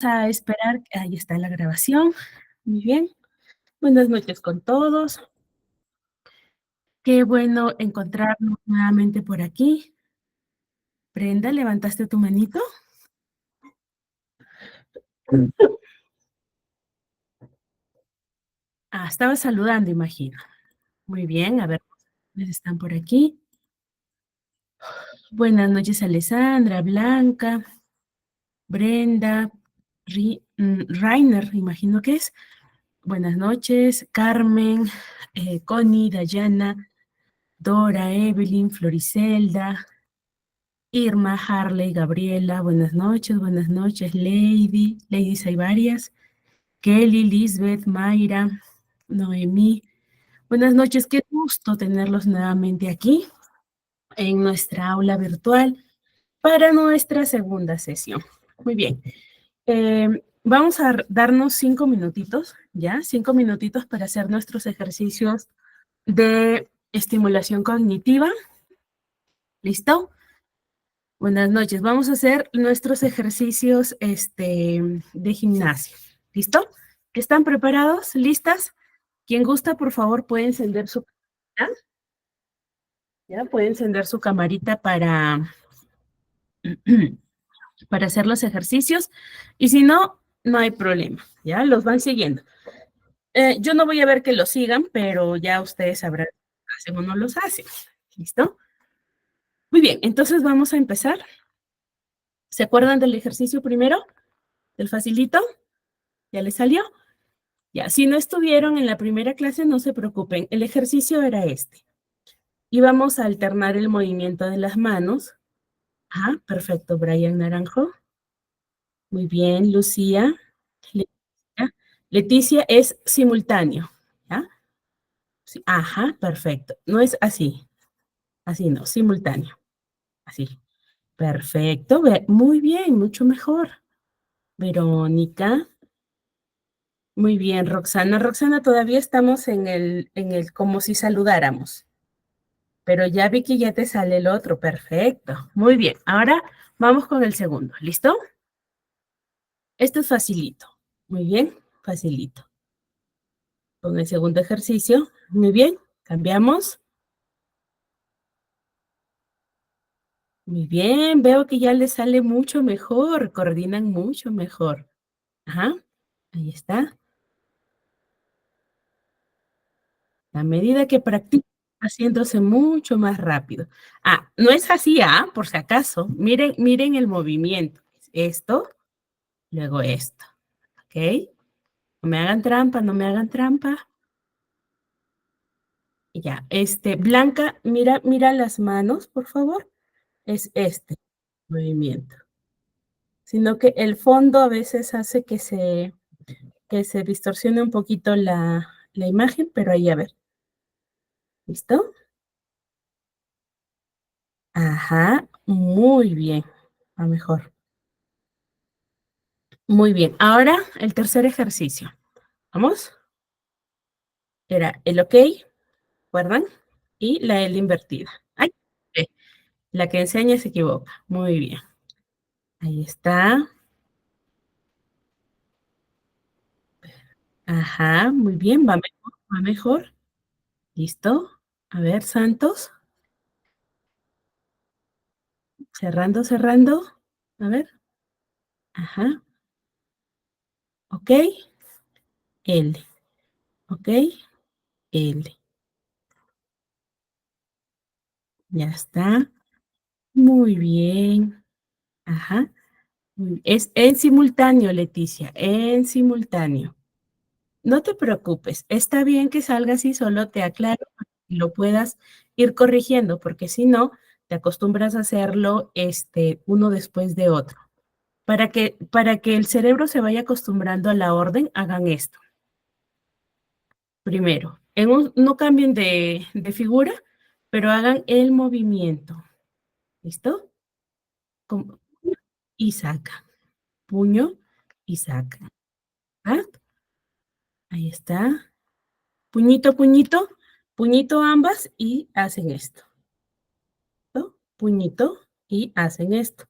A esperar, ahí está la grabación. Muy bien. Buenas noches con todos. Qué bueno encontrarnos nuevamente por aquí. Brenda, ¿levantaste tu manito? Ah, estaba saludando, imagino. Muy bien, a ver, ¿quiénes están por aquí? Buenas noches, Alessandra, Blanca, Brenda, Rainer, imagino que es. Buenas noches, Carmen, Connie, Dayana, Dora, Evelyn, Floricelda, Irma, Harley, Gabriela, buenas noches, Lady, ladies hay varias, Kelly, Lisbeth, Mayra, Noemí, buenas noches, qué gusto tenerlos nuevamente aquí en nuestra aula virtual para nuestra segunda sesión. Muy bien, vamos a darnos 5 minutitos, ¿ya? 5 minutitos para hacer nuestros ejercicios de estimulación cognitiva, ¿listo? Buenas noches. Vamos a hacer nuestros ejercicios de gimnasia. ¿Listo? ¿Están preparados? ¿Listas? Quien gusta, por favor, puede encender su camarita. ¿Ya? Puede encender su camarita para hacer los ejercicios. Y si no, no hay problema. ¿Ya? Los van siguiendo. Yo no voy a ver que los sigan, pero ya ustedes sabrán si hacen o no los hacen. ¿Listo? Muy bien, entonces vamos a empezar. ¿Se acuerdan del ejercicio primero? ¿Del facilito? ¿Ya les salió? Ya, si no estuvieron en la primera clase, no se preocupen. El ejercicio era este. Íbamos a alternar el movimiento de las manos. Ajá, perfecto, Brian Naranjo. Muy bien, Lucía. Leticia, Leticia es simultáneo. ¿Ya? Sí, ajá, perfecto. No es así. Así no, simultáneo. Así. Perfecto, muy bien, mucho mejor. Verónica. Muy bien, Roxana. Roxana, todavía estamos en el como si saludáramos. Pero ya vi que ya te sale el otro. Perfecto. Muy bien. Ahora vamos con el segundo. ¿Listo? Este es facilito. Muy bien. Facilito. Con el segundo ejercicio. Muy bien. Cambiamos. Muy bien. Veo que ya les sale mucho mejor. Coordinan mucho mejor. Ajá. Ahí está. A medida que practican, haciéndose mucho más rápido. Ah, no es así, por si acaso. Miren, miren el movimiento. Esto, luego esto. ¿Ok? No me hagan trampa, no me hagan trampa. Ya, Blanca, mira las manos, por favor. Es este movimiento. Sino que el fondo a veces hace que se distorsione un poquito la imagen, pero ahí a ver. ¿Listo? Ajá, muy bien. Va mejor. Muy bien. Ahora el tercer ejercicio. ¿Vamos? Era el ok, ¿recuerdan? Y la L invertida. Ay, la que enseña se equivoca. Muy bien. Ahí está. Ajá, muy bien, va mejor, va mejor. ¿Listo? A ver, Santos. Cerrando, cerrando. A ver. Ajá. Ok. L. Ok. L. Ya está. Muy bien. Ajá. Es en simultáneo, Leticia, en simultáneo. No te preocupes, está bien que salga así, solo te aclaro para que lo puedas ir corrigiendo, porque si no, te acostumbras a hacerlo uno después de otro. Para que el cerebro se vaya acostumbrando a la orden, hagan esto. Primero, no cambien de figura, pero hagan el movimiento. ¿Listo? Y saca. Puño y saca. ¿Ah? Ahí está. Puñito, puñito, puñito ambas y hacen esto. ¿No? Puñito y hacen esto.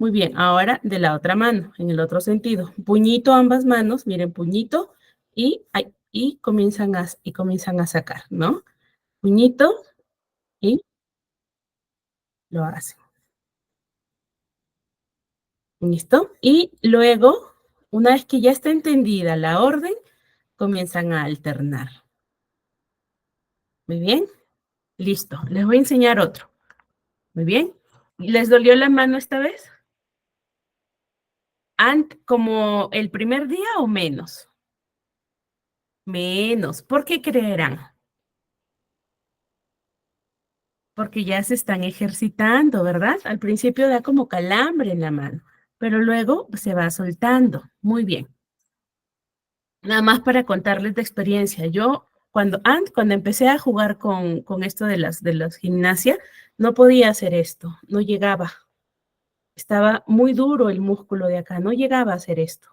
Muy bien, ahora de la otra mano, en el otro sentido. Puñito ambas manos, miren, puñito y comienzan a sacar, ¿no? Puñito y lo hacen. ¿Listo? Y luego, una vez que ya está entendida la orden, comienzan a alternar. Muy bien, listo. Les voy a enseñar otro. Muy bien. ¿Les dolió la mano esta vez? ¿Como el primer día o menos? Menos. ¿Por qué creerán? Porque ya se están ejercitando, ¿verdad? Al principio da como calambre en la mano, pero luego se va soltando. Muy bien. Nada más para contarles de experiencia. Yo cuando empecé a jugar con esto de las gimnasia, no podía hacer esto, no llegaba. Estaba muy duro el músculo de acá, no llegaba a hacer esto.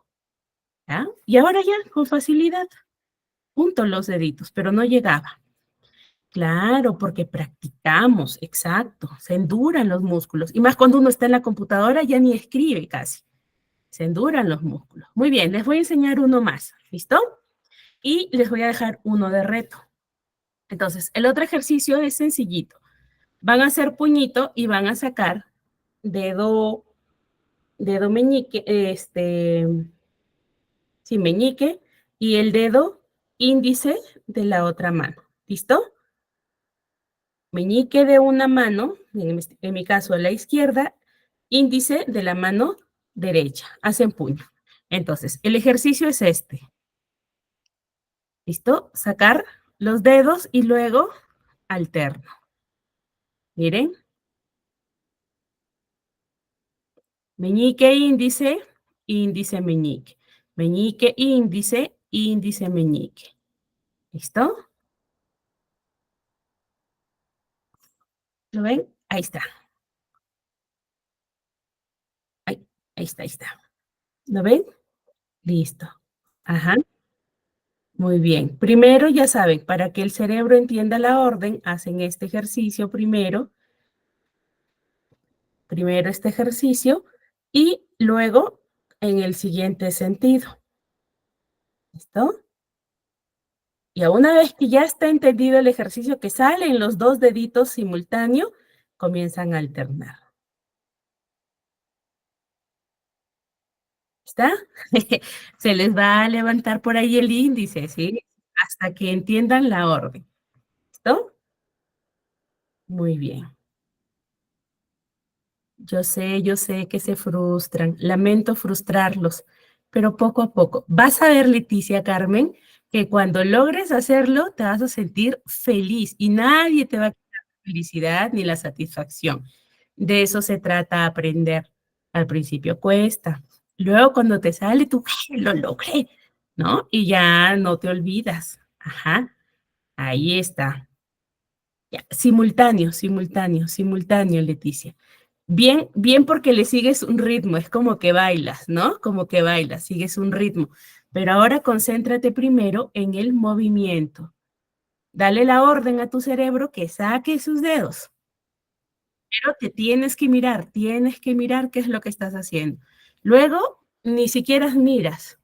¿Ya? Y ahora ya, con facilidad, junto los deditos, pero no llegaba. Claro, porque practicamos, exacto, se enduran los músculos. Y más cuando uno está en la computadora, ya ni escribe casi. Se enduran los músculos. Muy bien, les voy a enseñar uno más. ¿Listo? Y les voy a dejar uno de reto. Entonces, el otro ejercicio es sencillito. Van a hacer puñito y van a sacar dedo, dedo meñique, sí, meñique y el dedo índice de la otra mano. ¿Listo? Meñique de una mano, en mi caso la izquierda, índice de la mano derecha. Hacen puño. Entonces, el ejercicio es este. ¿Listo? Sacar los dedos y luego alterno. Miren. Meñique, índice, índice, meñique. Meñique, índice, índice, meñique. ¿Listo? ¿Lo ven? Ahí está. Ahí, ahí está, ahí está. ¿Lo ven? Listo. Ajá. Muy bien. Primero, ya saben, para que el cerebro entienda la orden, hacen este ejercicio primero. Primero este ejercicio y luego en el siguiente sentido. ¿Listo? Y a una vez que ya está entendido el ejercicio que salen los dos deditos simultáneos, comienzan a alternar. ¿Está? Se les va a levantar por ahí el índice, ¿sí? Hasta que entiendan la orden. ¿Listo? Muy bien. Yo sé que se frustran, lamento frustrarlos, pero poco a poco. Vas a ver, Leticia Carmen, que cuando logres hacerlo te vas a sentir feliz y nadie te va a quitar la felicidad ni la satisfacción. De eso se trata aprender. Al principio cuesta. Luego cuando te sale, tú lo logré, ¿no? Y ya no te olvidas. Ajá, ahí está. Ya, simultáneo, simultáneo, simultáneo, Leticia. Bien, bien porque le sigues un ritmo, es como que bailas, ¿no? Como que bailas, sigues un ritmo. Pero ahora concéntrate primero en el movimiento. Dale la orden a tu cerebro que saque sus dedos. Pero te tienes que mirar qué es lo que estás haciendo. Luego, ni siquiera miras,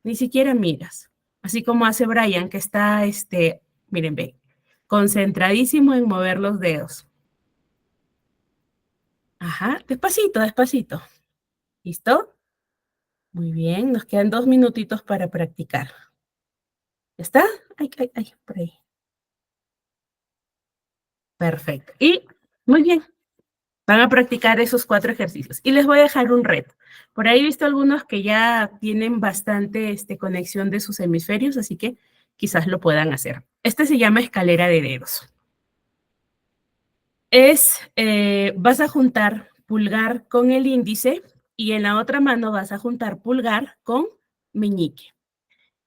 ni siquiera miras. Así como hace Brian, que está, miren, ve, concentradísimo en mover los dedos. Ajá, despacito, despacito. ¿Listo? Muy bien, nos quedan 2 minutitos para practicar. ¿Ya está? Ay, ay, ay, por ahí. Perfecto. Y muy bien, van a practicar esos 4 ejercicios. Y les voy a dejar un reto. Por ahí he visto algunos que ya tienen bastante conexión de sus hemisferios, así que quizás lo puedan hacer. Este se llama escalera de dedos. Vas a juntar pulgar con el índice y en la otra mano vas a juntar pulgar con meñique.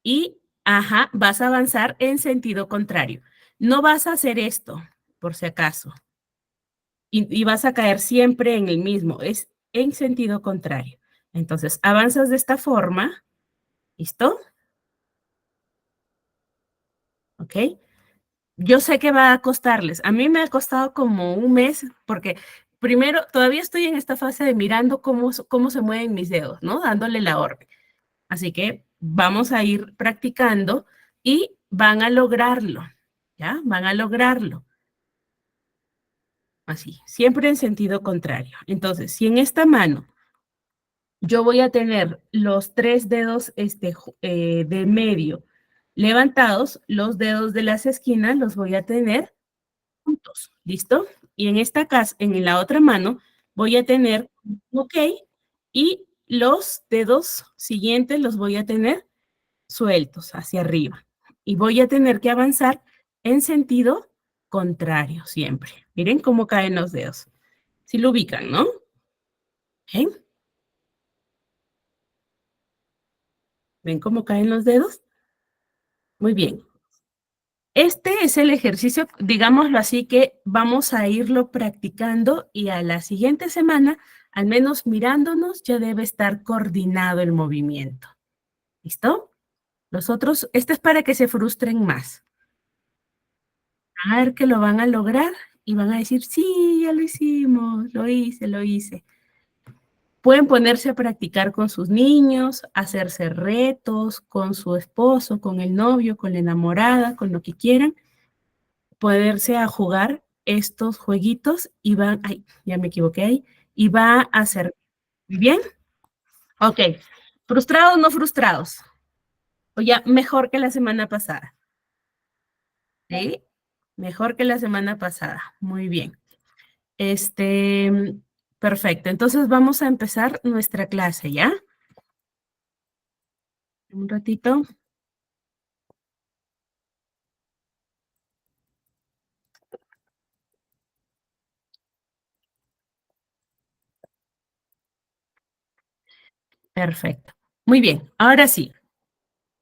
Y, ajá, vas a avanzar en sentido contrario. No vas a hacer esto, por si acaso, y vas a caer siempre en el mismo, es en sentido contrario. Entonces, avanzas de esta forma, ¿listo? ¿Ok? Yo sé que va a costarles. A mí me ha costado como un mes porque primero, todavía estoy en esta fase de mirando cómo se mueven mis dedos, ¿no? Dándole la orden. Así que vamos a ir practicando y van a lograrlo, ¿ya? Van a lograrlo. Así, siempre en sentido contrario. Entonces, si en esta mano yo voy a tener los 3 dedos de medio levantados, los dedos de las esquinas los voy a tener juntos, ¿listo? Y en esta casa, en la otra mano, voy a tener ok y los dedos siguientes los voy a tener sueltos hacia arriba. Y voy a tener que avanzar en sentido contrario siempre. Miren cómo caen los dedos. Si lo ubican, ¿no? ¿Ok? ¿Ven cómo caen los dedos? Muy bien. Este es el ejercicio, digámoslo así, que vamos a irlo practicando y a la siguiente semana, al menos mirándonos, ya debe estar coordinado el movimiento. ¿Listo? Los otros, este es para que se frustren más. Van a ver que lo van a lograr y van a decir, sí, ya lo hicimos, lo hice, lo hice. Pueden ponerse a practicar con sus niños, hacerse retos con su esposo, con el novio, con la enamorada, con lo que quieran, poderse a jugar estos jueguitos y van, ay, ya me equivoqué ahí, y va a ser, ¿bien? Ok, ¿frustrados o no frustrados? O ya mejor que la semana pasada, ¿sí? Mejor que la semana pasada, muy bien. Perfecto, entonces vamos a empezar nuestra clase, ¿ya? Un ratito. Perfecto. Muy bien, ahora sí.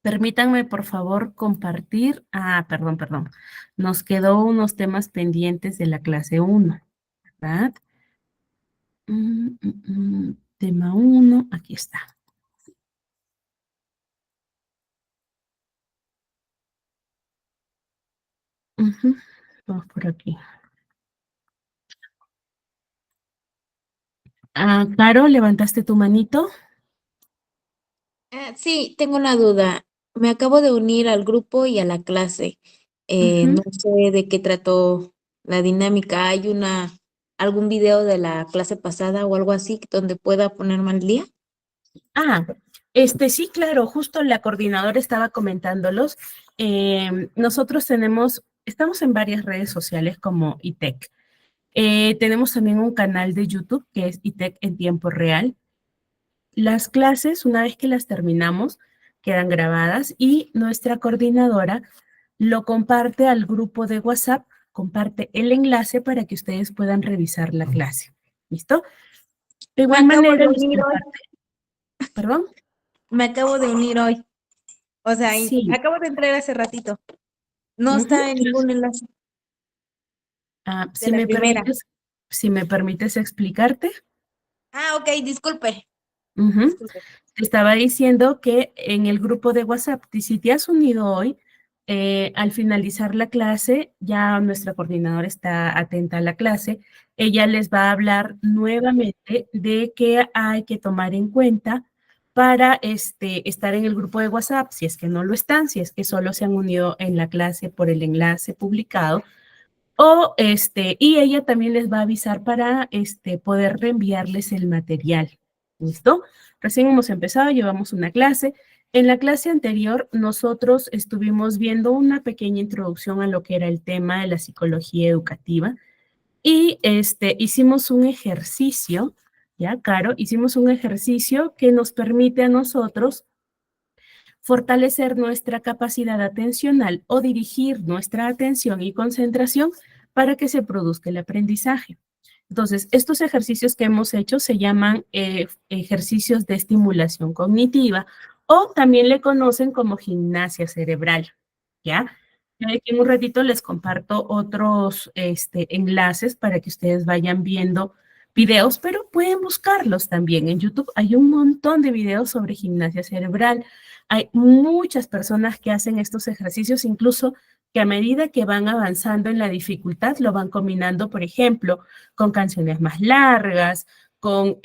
Permítanme, por favor, compartir. Ah, perdón. Nos quedó unos temas pendientes de la clase 1, ¿verdad? Tema 1, aquí está. Vamos por aquí. Ah, Caro, ¿levantaste tu manito? Sí, tengo una duda. Me acabo de unir al grupo y a la clase. No sé de qué trató la dinámica. ¿Hay algún video de la clase pasada o algo así donde pueda ponerme al día? Ah, sí, claro, justo la coordinadora estaba comentándolos. Nosotros estamos en varias redes sociales como ITEC. Tenemos también un canal de YouTube que es ITEC en tiempo real. Las clases, una vez que las terminamos, quedan grabadas y nuestra coordinadora lo comparte al grupo de WhatsApp, comparte el enlace para que ustedes puedan revisar la clase. ¿Listo? De Me igual acabo manera, de les unir hoy. comparte, perdón. Me acabo de unir hoy. O sea, Sí. acabo de entrar hace ratito. No Ujú. está en ningún enlace Ah, de la primera. si me permites explicarte. Ok, disculpe. Ujú. Disculpe. Te estaba diciendo que en el grupo de WhatsApp, si te has unido hoy, al finalizar la clase, ya nuestra coordinadora está atenta a la clase, ella les va a hablar nuevamente de qué hay que tomar en cuenta para estar en el grupo de WhatsApp, si es que no lo están, si es que solo se han unido en la clase por el enlace publicado, y ella también les va a avisar para poder reenviarles el material. ¿Listo? Recién hemos empezado, llevamos una clase. En la clase anterior, nosotros estuvimos viendo una pequeña introducción a lo que era el tema de la psicología educativa y hicimos un ejercicio, ¿ya, Caro? Hicimos un ejercicio que nos permite a nosotros fortalecer nuestra capacidad atencional o dirigir nuestra atención y concentración para que se produzca el aprendizaje. Entonces, estos ejercicios que hemos hecho se llaman ejercicios de estimulación cognitiva o también le conocen como gimnasia cerebral, ¿ya? Aquí en un ratito les comparto otros enlaces para que ustedes vayan viendo videos, pero pueden buscarlos también. En YouTube hay un montón de videos sobre gimnasia cerebral. Hay muchas personas que hacen estos ejercicios, incluso que a medida que van avanzando en la dificultad, lo van combinando, por ejemplo, con canciones más largas, con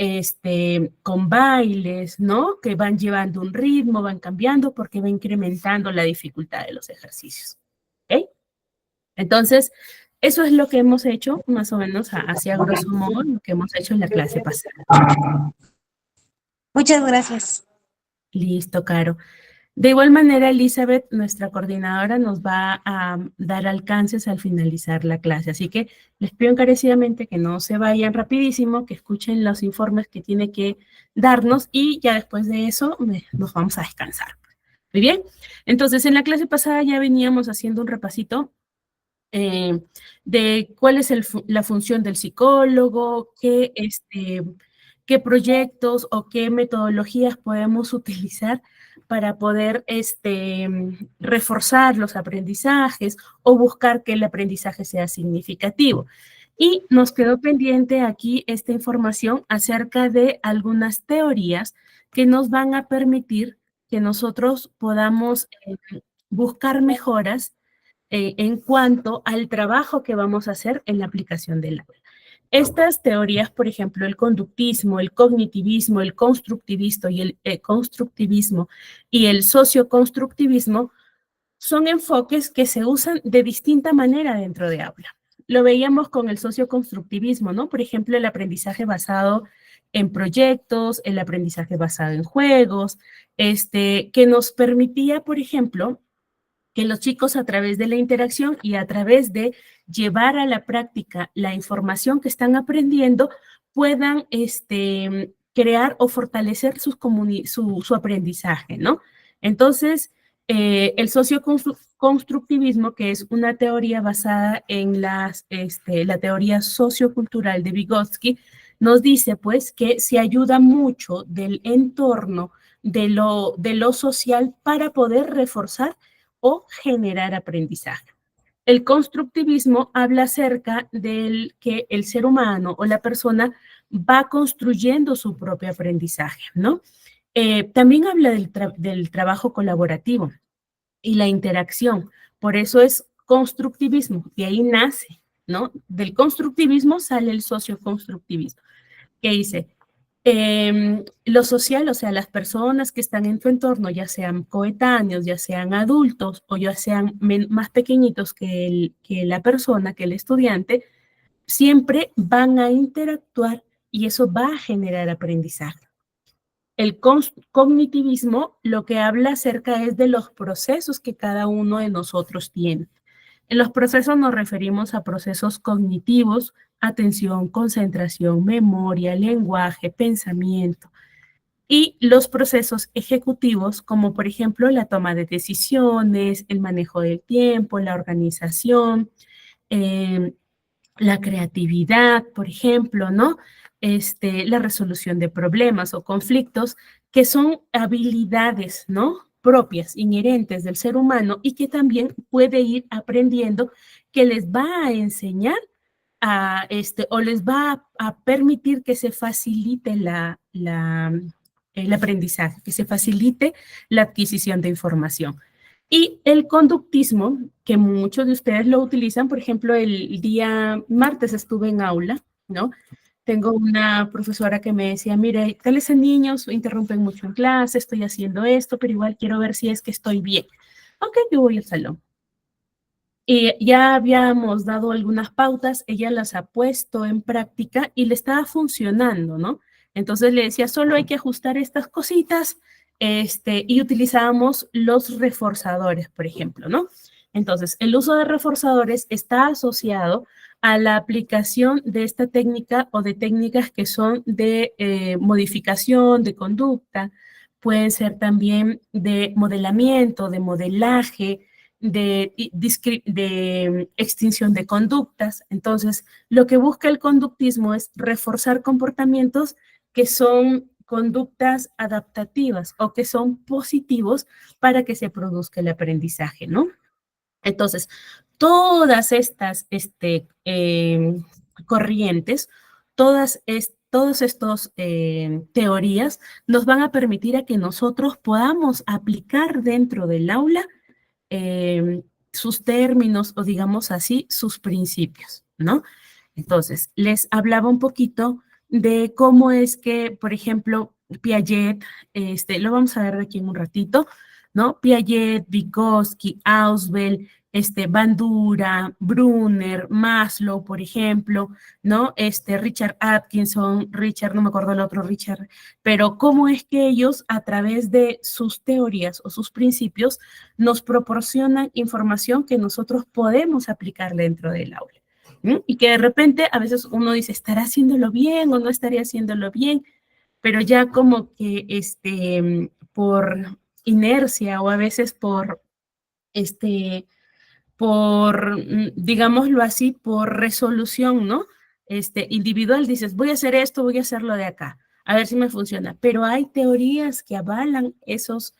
bailes, ¿no? Que van llevando un ritmo, van cambiando porque va incrementando la dificultad de los ejercicios. ¿Ok? Entonces, eso es lo que hemos hecho, más o menos, hacia grosso modo, lo que hemos hecho en la clase pasada. Muchas gracias. Listo, Caro. De igual manera, Elizabeth, nuestra coordinadora, nos va a dar alcances al finalizar la clase. Así que les pido encarecidamente que no se vayan rapidísimo, que escuchen los informes que tiene que darnos y ya después de eso nos vamos a descansar. Muy bien. Entonces, en la clase pasada ya veníamos haciendo un repasito de cuál es la función del psicólogo, qué proyectos o qué metodologías podemos utilizar para poder reforzar los aprendizajes o buscar que el aprendizaje sea significativo. Y nos quedó pendiente aquí esta información acerca de algunas teorías que nos van a permitir que nosotros podamos buscar mejoras en cuanto al trabajo que vamos a hacer en la aplicación del aula. Estas teorías, por ejemplo, el conductismo, el cognitivismo, el constructivismo y el socioconstructivismo son enfoques que se usan de distinta manera dentro de aula. Lo veíamos con el socioconstructivismo, ¿no? Por ejemplo, el aprendizaje basado en proyectos, el aprendizaje basado en juegos, que nos permitía, por ejemplo, que los chicos a través de la interacción y a través de llevar a la práctica la información que están aprendiendo puedan crear o fortalecer su aprendizaje, ¿no? Entonces, el socioconstructivismo, que es una teoría basada en la teoría sociocultural de Vygotsky, nos dice pues que se ayuda mucho del entorno, de lo social para poder reforzar o generar aprendizaje. El constructivismo habla acerca del que el ser humano o la persona va construyendo su propio aprendizaje, ¿no? También habla del trabajo colaborativo y la interacción. Por eso es constructivismo, y ahí nace, ¿no? Del constructivismo sale el socioconstructivismo, que dice, lo social, o sea, las personas que están en tu entorno, ya sean coetáneos, ya sean adultos o ya sean más pequeñitos que la persona, que el estudiante, siempre van a interactuar y eso va a generar aprendizaje. El cognitivismo lo que habla acerca es de los procesos que cada uno de nosotros tiene. En los procesos nos referimos a procesos cognitivos, atención, concentración, memoria, lenguaje, pensamiento. Y los procesos ejecutivos, como por ejemplo la toma de decisiones, el manejo del tiempo, la organización, la creatividad, por ejemplo, ¿no? La resolución de problemas o conflictos, que son habilidades, ¿no? Propias, inherentes del ser humano y que también puede ir aprendiendo, que les va a enseñar o les va a permitir que se facilite el aprendizaje, que se facilite la adquisición de información. Y el conductismo, que muchos de ustedes lo utilizan, por ejemplo, el día martes estuve en aula, ¿no? Tengo una profesora que me decía, mire, tales niños interrumpen mucho en clase, estoy haciendo esto, pero igual quiero ver si es que estoy bien. Ok, yo voy al salón. Y ya habíamos dado algunas pautas, ella las ha puesto en práctica y le estaba funcionando, ¿no? Entonces le decía, solo hay que ajustar estas cositas, y utilizábamos los reforzadores, por ejemplo, ¿no? Entonces, el uso de reforzadores está asociado a la aplicación de esta técnica o de técnicas que son de modificación de conducta, pueden ser también de modelamiento, de modelaje, de extinción de conductas. Entonces, lo que busca el conductismo es reforzar comportamientos que son conductas adaptativas o que son positivos para que se produzca el aprendizaje, ¿no? Entonces, todas estas corrientes, todos estos teorías nos van a permitir a que nosotros podamos aplicar dentro del aula sus términos o digamos así, sus principios, ¿no? Entonces, les hablaba un poquito de cómo es que, por ejemplo, Piaget, lo vamos a ver de aquí en un ratito, ¿no? Piaget, Vygotsky, Ausubel, Bandura, Brunner, Maslow, por ejemplo, ¿no? Richard Atkinson, no me acuerdo el otro Richard, pero cómo es que ellos a través de sus teorías o sus principios nos proporcionan información que nosotros podemos aplicar dentro del aula. Y que de repente a veces uno dice, ¿estará haciéndolo bien o no estaría haciéndolo bien? Pero ya como que por inercia o a veces digámoslo así, por resolución, ¿no? Individual, dices, voy a hacer esto, voy a hacerlo de acá, a ver si me funciona. Pero hay teorías que avalan esas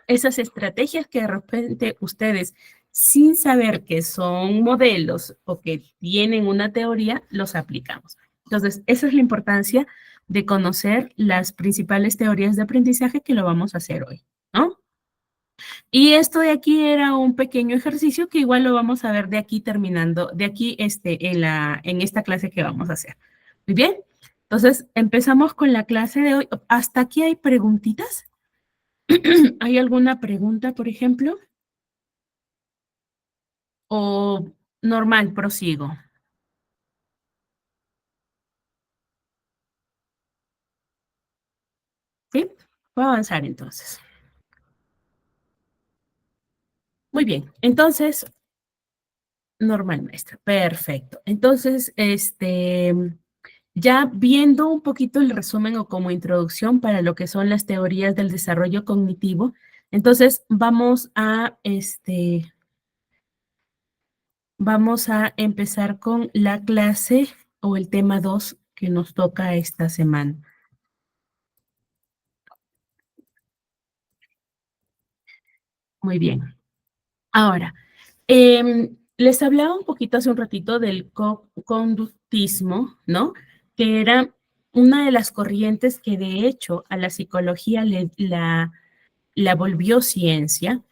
estrategias que de repente ustedes, sin saber que son modelos o que tienen una teoría, los aplicamos. Entonces, esa es la importancia de conocer las principales teorías de aprendizaje que lo vamos a hacer hoy, ¿no? Y esto de aquí era un pequeño ejercicio que igual lo vamos a ver de aquí terminando, de aquí en esta clase que vamos a hacer. Muy bien, entonces empezamos con la clase de hoy. ¿Hasta aquí hay preguntitas? ¿Hay alguna pregunta, por ejemplo? ¿O normal, prosigo? ¿Sí? Voy a avanzar entonces. Muy bien, entonces, normal, maestra. Perfecto. Entonces, ya viendo un poquito el resumen o como introducción para lo que son las teorías del desarrollo cognitivo, entonces vamos a empezar con la clase o el tema 2 que nos toca esta semana. Muy bien. Ahora, les hablaba un poquito hace un ratito del conductismo, ¿no? Que era una de las corrientes que de hecho a la psicología la volvió ciencia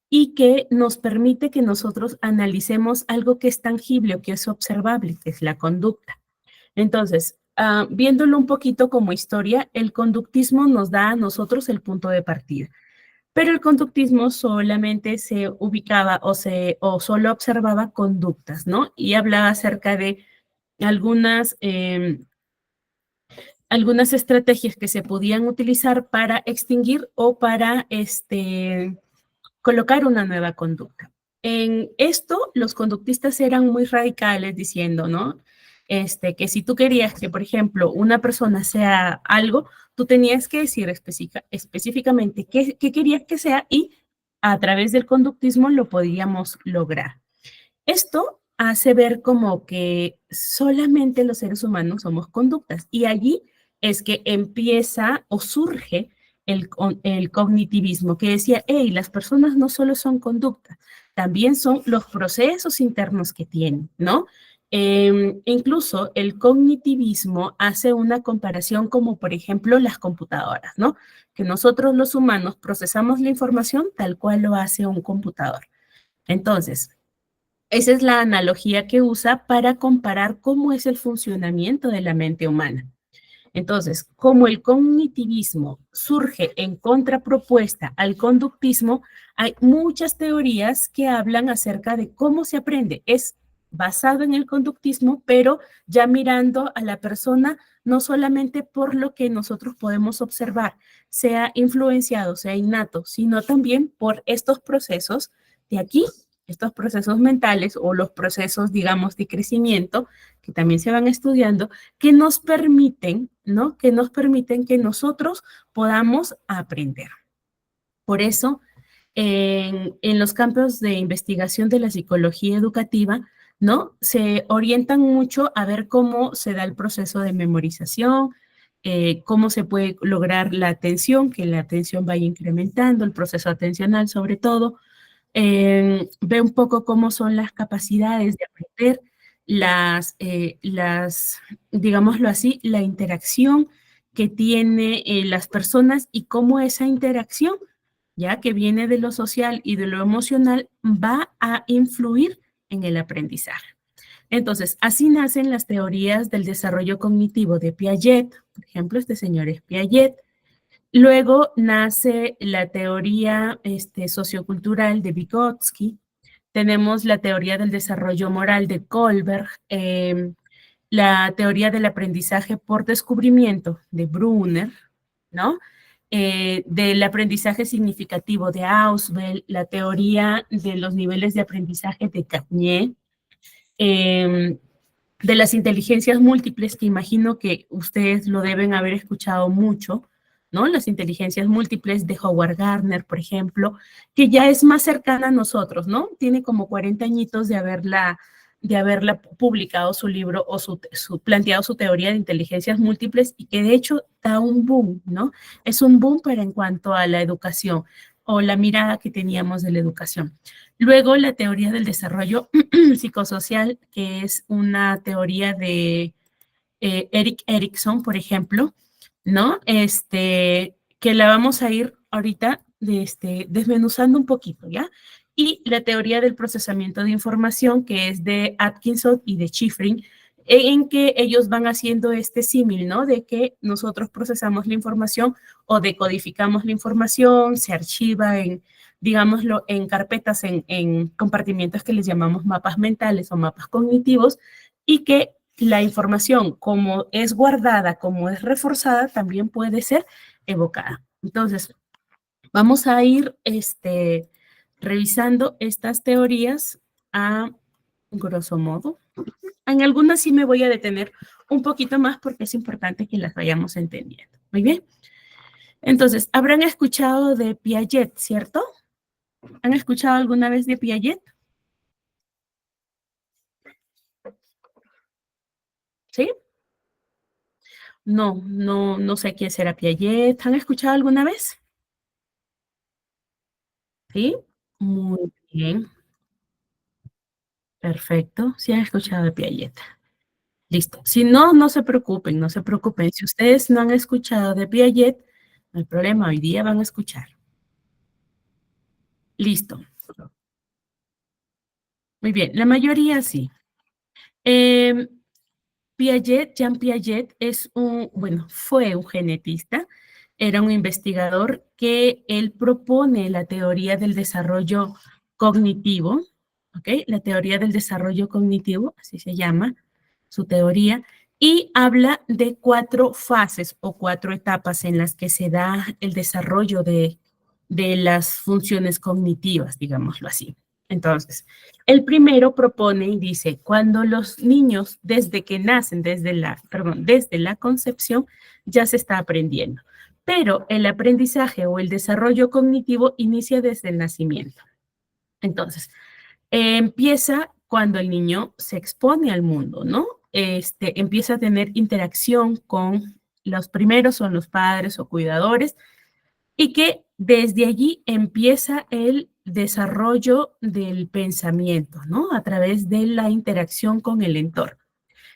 y que nos permite que nosotros analicemos algo que es tangible o que es observable, que es la conducta. Entonces, viéndolo un poquito como historia, el conductismo nos da a nosotros el punto de partida. Pero el conductismo solamente se ubicaba o solo observaba conductas, ¿no? Y hablaba acerca de algunas, algunas estrategias que se podían utilizar para extinguir o para colocar una nueva conducta. En esto, los conductistas eran muy radicales diciendo, ¿no? Que si tú querías que, por ejemplo, una persona sea algo, tú tenías que decir específicamente qué querías que sea y a través del conductismo lo podíamos lograr. Esto hace ver como que solamente los seres humanos somos conductas y allí es que empieza o surge el cognitivismo que decía, hey, las personas no solo son conductas, también son los procesos internos que tienen, ¿no? Incluso el cognitivismo hace una comparación como, por ejemplo, las computadoras, ¿no? Que nosotros los humanos procesamos la información tal cual lo hace un computador. Entonces, esa es la analogía que usa para comparar cómo es el funcionamiento de la mente humana. Entonces, como el cognitivismo surge en contrapropuesta al conductismo, hay muchas teorías que hablan acerca de cómo se aprende. Es basado en el conductismo, pero ya mirando a la persona no solamente por lo que nosotros podemos observar, sea influenciado, sea innato, sino también por estos procesos de aquí, estos procesos mentales o los procesos, digamos, de crecimiento que también se van estudiando, que nos permiten, ¿no? Que nos permiten que nosotros podamos aprender. Por eso, en los campos de investigación de la psicología educativa, ¿no? Se orientan mucho a ver cómo se da el proceso de memorización, cómo se puede lograr la atención, que la atención vaya incrementando, el proceso atencional sobre todo, ve un poco cómo son las capacidades de aprender, digámoslo así, la interacción que tiene las personas y cómo esa interacción ya que viene de lo social y de lo emocional, va a influir en el aprendizaje. Entonces, así nacen las teorías del desarrollo cognitivo de Piaget. Por ejemplo, este señor es Piaget. Luego nace la teoría sociocultural de Vygotsky. Tenemos la teoría del desarrollo moral de Kohlberg, la teoría del aprendizaje por descubrimiento de Brunner, ¿no? Del aprendizaje significativo de Ausubel, la teoría de los niveles de aprendizaje de Cagnier, de las inteligencias múltiples, que imagino que ustedes lo deben haber escuchado mucho, ¿no? Las inteligencias múltiples de Howard Gardner, por ejemplo, que ya es más cercana a nosotros, ¿no? Tiene como 40 añitos de haberla publicado su libro o planteado su teoría de inteligencias múltiples y que de hecho da un boom, ¿no? Es un boom para en cuanto a la educación o la mirada que teníamos de la educación. Luego, la teoría del desarrollo psicosocial, que es una teoría de Erik Erikson, por ejemplo, ¿no? Que la vamos a ir ahorita desmenuzando un poquito, ¿ya? Y la teoría del procesamiento de información, que es de Atkinson y de Shiffrin, en que ellos van haciendo este símil, ¿no? De que nosotros procesamos la información o decodificamos la información, se archiva en, digámoslo, en carpetas, en compartimientos que les llamamos mapas mentales o mapas cognitivos, y que la información, como es guardada, como es reforzada, también puede ser evocada. Entonces, vamos a ir revisando estas teorías a grosso modo. En algunas sí me voy a detener un poquito más porque es importante que las vayamos entendiendo. Muy bien. Entonces, habrán escuchado de Piaget, ¿cierto? ¿Han escuchado alguna vez de Piaget? ¿Sí? No sé quién será Piaget. ¿Han escuchado alguna vez? ¿Sí? Muy bien. Perfecto. Sí han escuchado de Piaget. Listo. Si no, no se preocupen, no se preocupen. Si ustedes no han escuchado de Piaget, no hay problema, hoy día van a escuchar. Listo. Muy bien, la mayoría sí. Piaget, Jean Piaget, fue un genetista, era un investigador que él propone la teoría del desarrollo cognitivo, ¿ok? La teoría del desarrollo cognitivo, así se llama su teoría, y habla de 4 fases o 4 etapas en las que se da el desarrollo de las funciones cognitivas, digámoslo así. Entonces, el primero propone y dice, cuando los niños desde que nacen, desde la concepción, ya se está aprendiendo. Pero el aprendizaje o el desarrollo cognitivo inicia desde el nacimiento. Entonces, empieza cuando el niño se expone al mundo, ¿no? Empieza a tener interacción con los primeros, son los padres o cuidadores, y que desde allí empieza el desarrollo del pensamiento, ¿no? A través de la interacción con el entorno.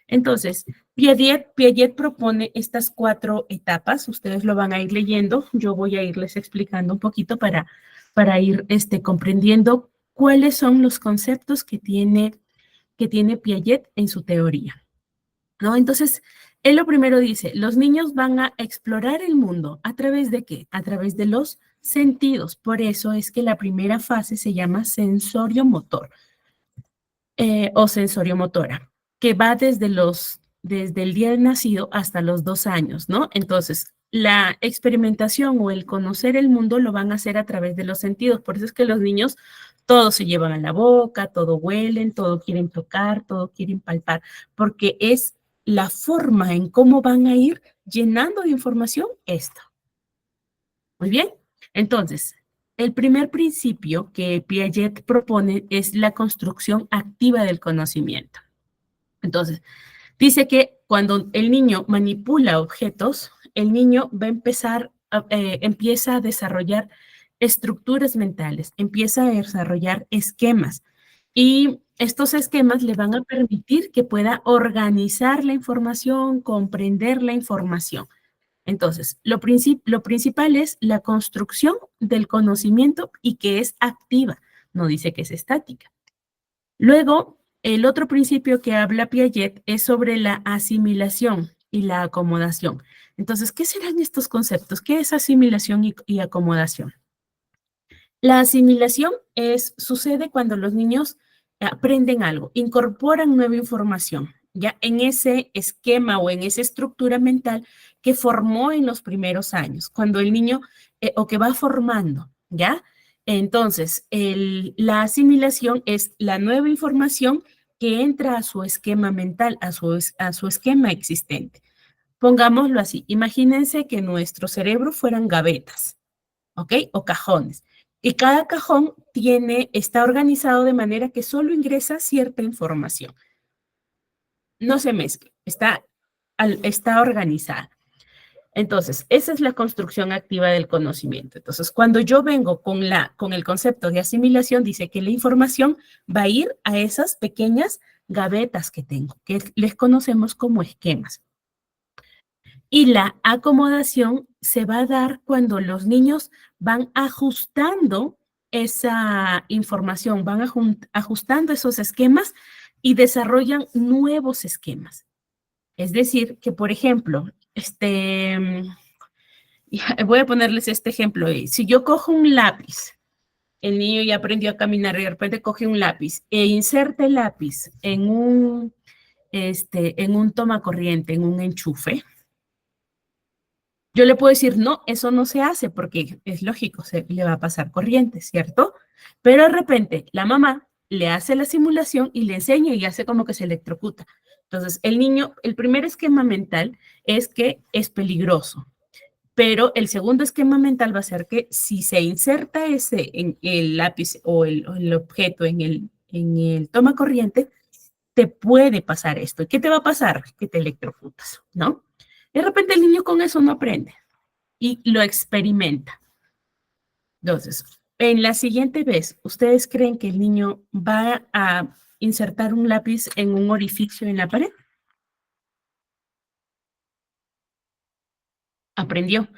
Entonces, Piaget propone estas 4 etapas, ustedes lo van a ir leyendo, yo voy a irles explicando un poquito para ir comprendiendo cuáles son los conceptos que tiene Piaget en su teoría, ¿no? Entonces, él lo primero dice, los niños van a explorar el mundo. ¿A través de qué? A través de los sentidos. Por eso es que la primera fase se llama sensorio-motor o sensorio-motora, que va desde el día de nacido hasta los 2 años, ¿no? Entonces, la experimentación o el conocer el mundo lo van a hacer a través de los sentidos. Por eso es que los niños todo se llevan a la boca, todo huelen, todo quieren tocar, todo quieren palpar, porque es la forma en cómo van a ir llenando de información esto. Muy bien. Entonces, el primer principio que Piaget propone es la construcción activa del conocimiento. Entonces, dice que cuando el niño manipula objetos, el niño va a empieza a desarrollar estructuras mentales, empieza a desarrollar esquemas. Y estos esquemas le van a permitir que pueda organizar la información, comprender la información. Entonces, lo principal es la construcción del conocimiento y que es activa, no dice que es estática. Luego, el otro principio que habla Piaget es sobre la asimilación y la acomodación. Entonces, ¿qué serán estos conceptos? ¿Qué es asimilación y acomodación? La asimilación sucede cuando los niños aprenden algo, incorporan nueva información, ya en ese esquema o en esa estructura mental que formó en los primeros años, cuando el niño o que va formando, ¿ya? Entonces, la asimilación es la nueva información que entra a su esquema mental, a su esquema existente. Pongámoslo así, imagínense que nuestro cerebro fueran gavetas, ¿ok? O cajones. Y cada cajón está organizado de manera que solo ingresa cierta información. No se mezcla, está organizada. Entonces, esa es la construcción activa del conocimiento. Entonces, cuando yo vengo con el concepto de asimilación, dice que la información va a ir a esas pequeñas gavetas que tengo, que les conocemos como esquemas. Y la acomodación se va a dar cuando los niños van ajustando esa información, van ajustando esos esquemas y desarrollan nuevos esquemas. Es decir, que por ejemplo, voy a ponerles este ejemplo. Si yo cojo un lápiz, el niño ya aprendió a caminar y de repente coge un lápiz e inserta el lápiz en un tomacorriente, en un enchufe, yo le puedo decir, no, eso no se hace porque es lógico, le va a pasar corriente, ¿cierto? Pero de repente la mamá le hace la simulación y le enseña y hace como que se electrocuta. Entonces, el niño, el primer esquema mental es que es peligroso, pero el segundo esquema mental va a ser que si se inserta en el lápiz o el objeto en el toma corriente, te puede pasar esto. ¿Y qué te va a pasar? Que te electrocutas, ¿no? De repente el niño con eso no aprende y lo experimenta. Entonces, en la siguiente vez, ¿ustedes creen que el niño va a insertar un lápiz en un orificio en la pared? Aprendió.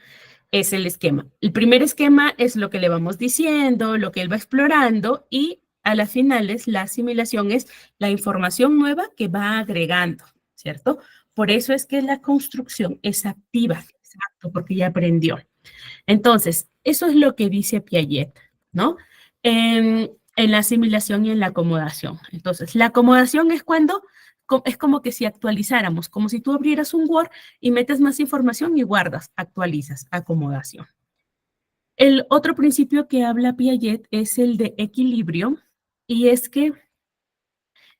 Es el esquema. El primer esquema es lo que le vamos diciendo, lo que él va explorando y a las finales la asimilación es la información nueva que va agregando, ¿cierto? Por eso es que la construcción es activa, exacto, porque ya aprendió. Entonces, eso es lo que dice Piaget, ¿no? En la asimilación y en la acomodación. Entonces, la acomodación es como que si actualizáramos, como si tú abrieras un Word y metes más información y guardas, actualizas, acomodación. El otro principio que habla Piaget es el de equilibrio y es que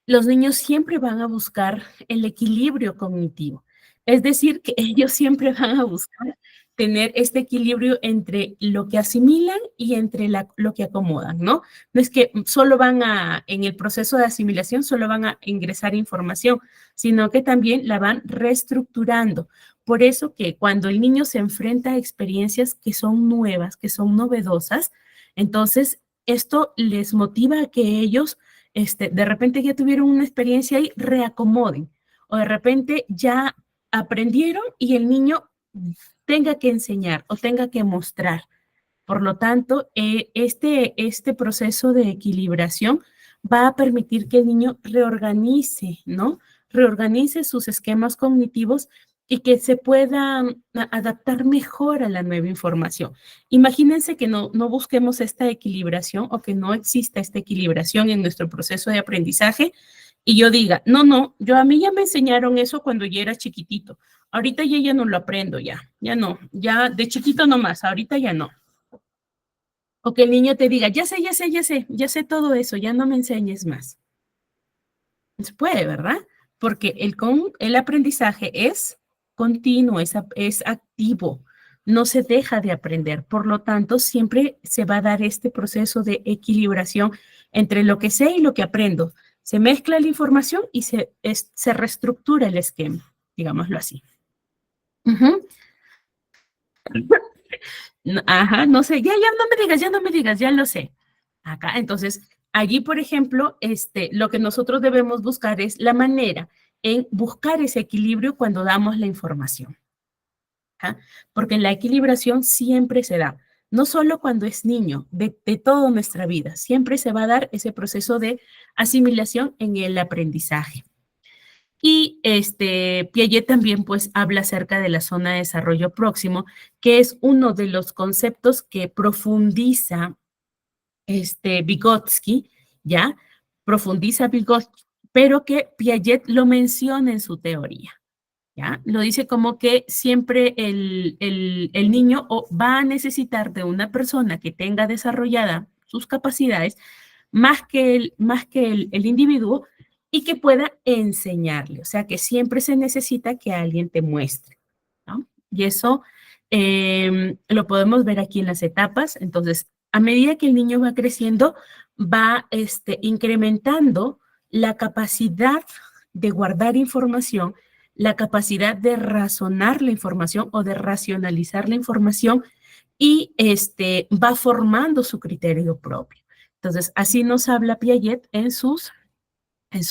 los niños siempre van a buscar el equilibrio cognitivo. Es decir, que ellos siempre van a buscar tener este equilibrio entre lo que asimilan y entre lo que acomodan, ¿no? No es que en el proceso de asimilación, solo van a ingresar información, sino que también la van reestructurando. Por eso que cuando el niño se enfrenta a experiencias que son nuevas, que son novedosas, entonces esto les motiva a que ellos de repente ya tuvieron una experiencia y reacomoden, o de repente ya aprendieron y el niño tenga que enseñar o tenga que mostrar. Por lo tanto, este proceso de equilibración va a permitir que el niño reorganice, ¿no? Reorganice sus esquemas cognitivos y que se pueda adaptar mejor a la nueva información. Imagínense que no busquemos esta equilibración o que no exista esta equilibración en nuestro proceso de aprendizaje y yo diga, no, a mí ya me enseñaron eso cuando yo era chiquitito. Ahorita ya no lo aprendo, ya no, ya de chiquito nomás, ahorita ya no. O que el niño te diga, ya sé todo eso, ya no me enseñes más. Se puede, ¿verdad? Porque el aprendizaje es continuo, es activo, no se deja de aprender. Por lo tanto, siempre se va a dar este proceso de equilibración entre lo que sé y lo que aprendo. Se mezcla la información y se reestructura el esquema, digámoslo así. Ajá, no sé, ya no me digas, ya lo sé. Acá, entonces, allí, por ejemplo, lo que nosotros debemos buscar es la manera en buscar ese equilibrio cuando damos la información. ¿ah? Porque la equilibración siempre se da, no solo cuando es niño, de toda nuestra vida, siempre se va a dar ese proceso de asimilación en el aprendizaje. Y Piaget también pues habla acerca de la zona de desarrollo próximo, que es uno de los conceptos que profundiza Vygotsky, ¿ya? Profundiza Vygotsky, pero que Piaget lo menciona en su teoría. ¿Ya? Lo dice como que siempre el niño va a necesitar de una persona que tenga desarrollada sus capacidades más que el individuo y que pueda enseñarle. O sea, que siempre se necesita que alguien te muestre, ¿no? Y eso lo podemos ver aquí en las etapas. Entonces, a medida que el niño va creciendo, va incrementando la capacidad de guardar información, la capacidad de razonar la información o de racionalizar la información y va formando su criterio propio. Entonces, así nos habla Piaget en su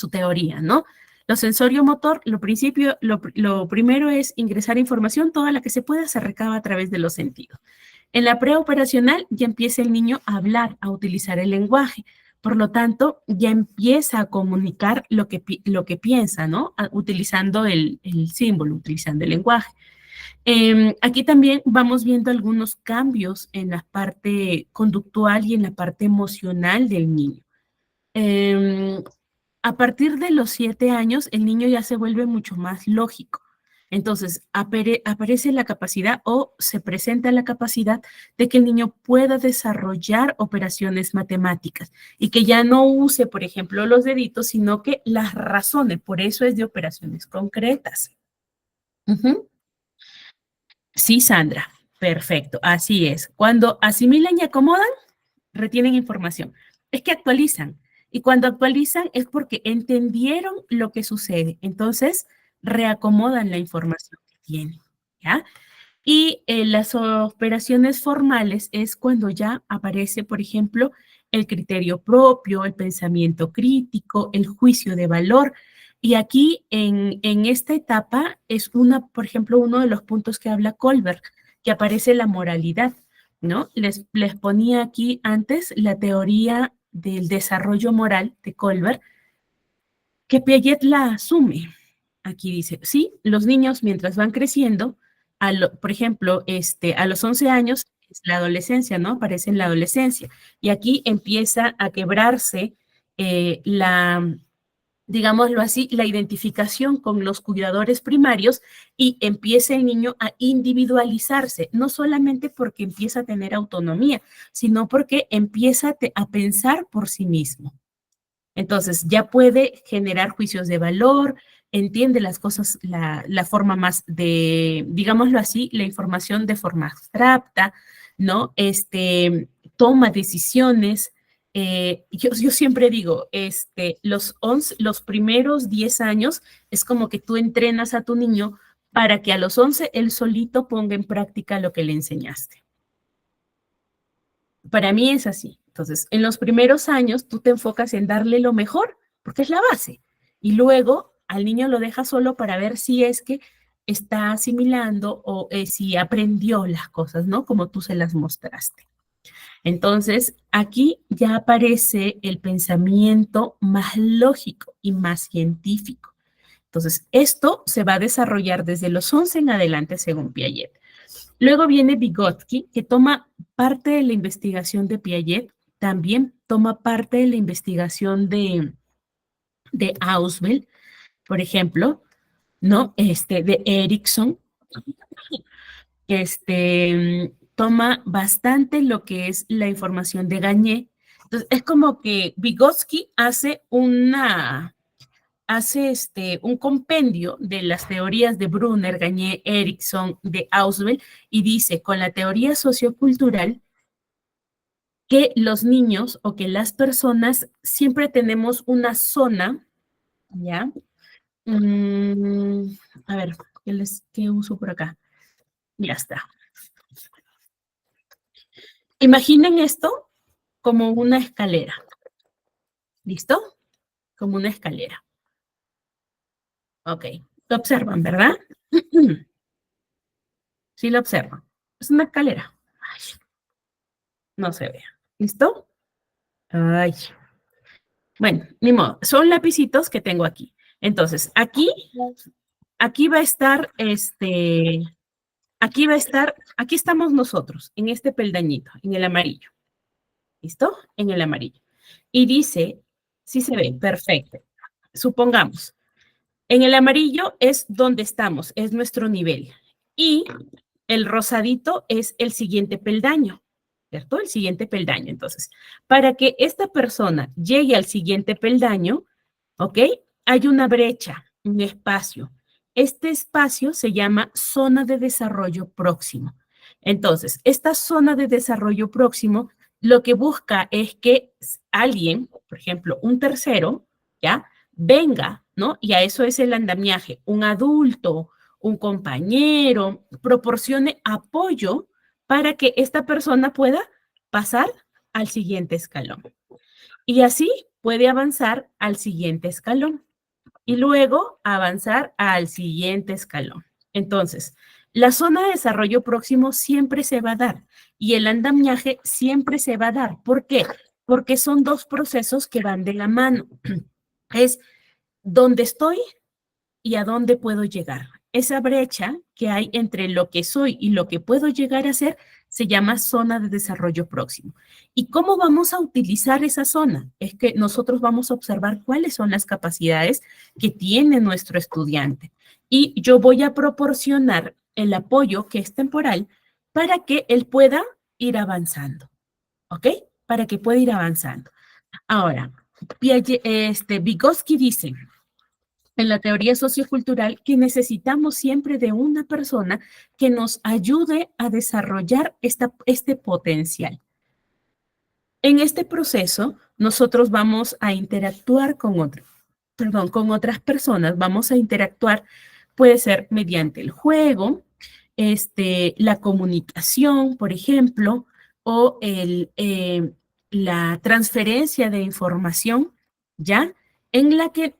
teoría, ¿no? Lo sensorio-motor, lo primero es ingresar información, toda la que se pueda se recaba a través de los sentidos. En la preoperacional ya empieza el niño a hablar, a utilizar el lenguaje. Por lo tanto, ya empieza a comunicar lo que piensa, ¿no? Utilizando el símbolo, utilizando el lenguaje. Aquí también vamos viendo algunos cambios en la parte conductual y en la parte emocional del niño. A partir de los 7 años, el niño ya se vuelve mucho más lógico. Entonces, aparece la capacidad o se presenta la capacidad de que el niño pueda desarrollar operaciones matemáticas y que ya no use, por ejemplo, los deditos, sino que las razone. Por eso es de operaciones concretas. Ujú. Sí, Sandra. Perfecto. Así es. Cuando asimilan y acomodan, retienen información. Es que actualizan. Y cuando actualizan es porque entendieron lo que sucede. Entonces, reacomodan la información que tienen. ¿Ya? Y las operaciones formales es cuando ya aparece, por ejemplo, el criterio propio, el pensamiento crítico, el juicio de valor. Y aquí en esta etapa es por ejemplo, uno de los puntos que habla Kohlberg, que aparece la moralidad, ¿no? Les ponía aquí antes la teoría del desarrollo moral de Kohlberg, que Piaget la asume. Aquí dice, sí, los niños mientras van creciendo, por ejemplo, a los 11 años es la adolescencia, ¿no? Aparece en la adolescencia. Y aquí empieza a quebrarse digámoslo así, la identificación con los cuidadores primarios y empieza el niño a individualizarse, no solamente porque empieza a tener autonomía, sino porque empieza a pensar por sí mismo. Entonces, ya puede generar juicios de valor, entiende las cosas, la forma más digámoslo así, la información de forma abstracta, ¿no? Toma decisiones. Yo siempre digo, los primeros 10 años es como que tú entrenas a tu niño para que a los 11 él solito ponga en práctica lo que le enseñaste. Para mí es así. Entonces, en los primeros años tú te enfocas en darle lo mejor, porque es la base. Y luego al niño lo dejas solo para ver si es que está asimilando o si aprendió las cosas, ¿no? Como tú se las mostraste. Entonces, aquí ya aparece el pensamiento más lógico y más científico. Entonces, esto se va a desarrollar desde los 11 en adelante, según Piaget. Luego viene Vygotsky, que toma parte de la investigación de Piaget, también toma parte de la investigación de Ausubel, por ejemplo, ¿no? De Erickson, toma bastante lo que es la información de Gagné. Entonces, es como que Vygotsky hace un compendio de las teorías de Brunner, Gagné, Erickson, de Ausubel, y dice, con la teoría sociocultural, que los niños o que las personas siempre tenemos una zona, ¿ya? Mm, a ver, ¿qué uso por acá? Ya está. Imaginen esto como una escalera, ¿listo? Como una escalera. Ok, lo observan, ¿verdad? Sí la observan. Es una escalera. Ay, no se ve. ¿Listo? Ay. Bueno, ni modo. Son lapicitos que tengo aquí. Entonces, aquí va a estar, aquí estamos nosotros, en este peldañito, en el amarillo. ¿Listo? En el amarillo. Y dice, sí se ve, perfecto. Supongamos, en el amarillo es donde estamos, es nuestro nivel. Y el rosadito es el siguiente peldaño, ¿cierto? El siguiente peldaño. Entonces, para que esta persona llegue al siguiente peldaño, ¿ok? Hay una brecha, un espacio. Este espacio se llama zona de desarrollo próximo. Entonces, esta zona de desarrollo próximo lo que busca es que alguien, por ejemplo, un tercero, ¿ya? Venga, ¿no? Y a eso es el andamiaje, un adulto, un compañero, proporcione apoyo para que esta persona pueda pasar al siguiente escalón. Y así puede avanzar al siguiente escalón y luego avanzar al siguiente escalón. Entonces, la zona de desarrollo próximo siempre se va a dar y el andamiaje siempre se va a dar. ¿Por qué? Porque son dos procesos que van de la mano. Es dónde estoy y a dónde puedo llegar. Esa brecha que hay entre lo que soy y lo que puedo llegar a ser se llama zona de desarrollo próximo. ¿Y cómo vamos a utilizar esa zona? Es que nosotros vamos a observar cuáles son las capacidades que tiene nuestro estudiante. Y yo voy a proporcionar el apoyo que es temporal para que él pueda ir avanzando. ¿Ok? Para que pueda ir avanzando. Ahora, Vygotsky dice, en la teoría sociocultural que necesitamos siempre de una persona que nos ayude a desarrollar este potencial. En este proceso, nosotros vamos a interactuar con otras personas, vamos a interactuar, puede ser mediante el juego, la comunicación, por ejemplo, o la transferencia de información, ¿ya? En la que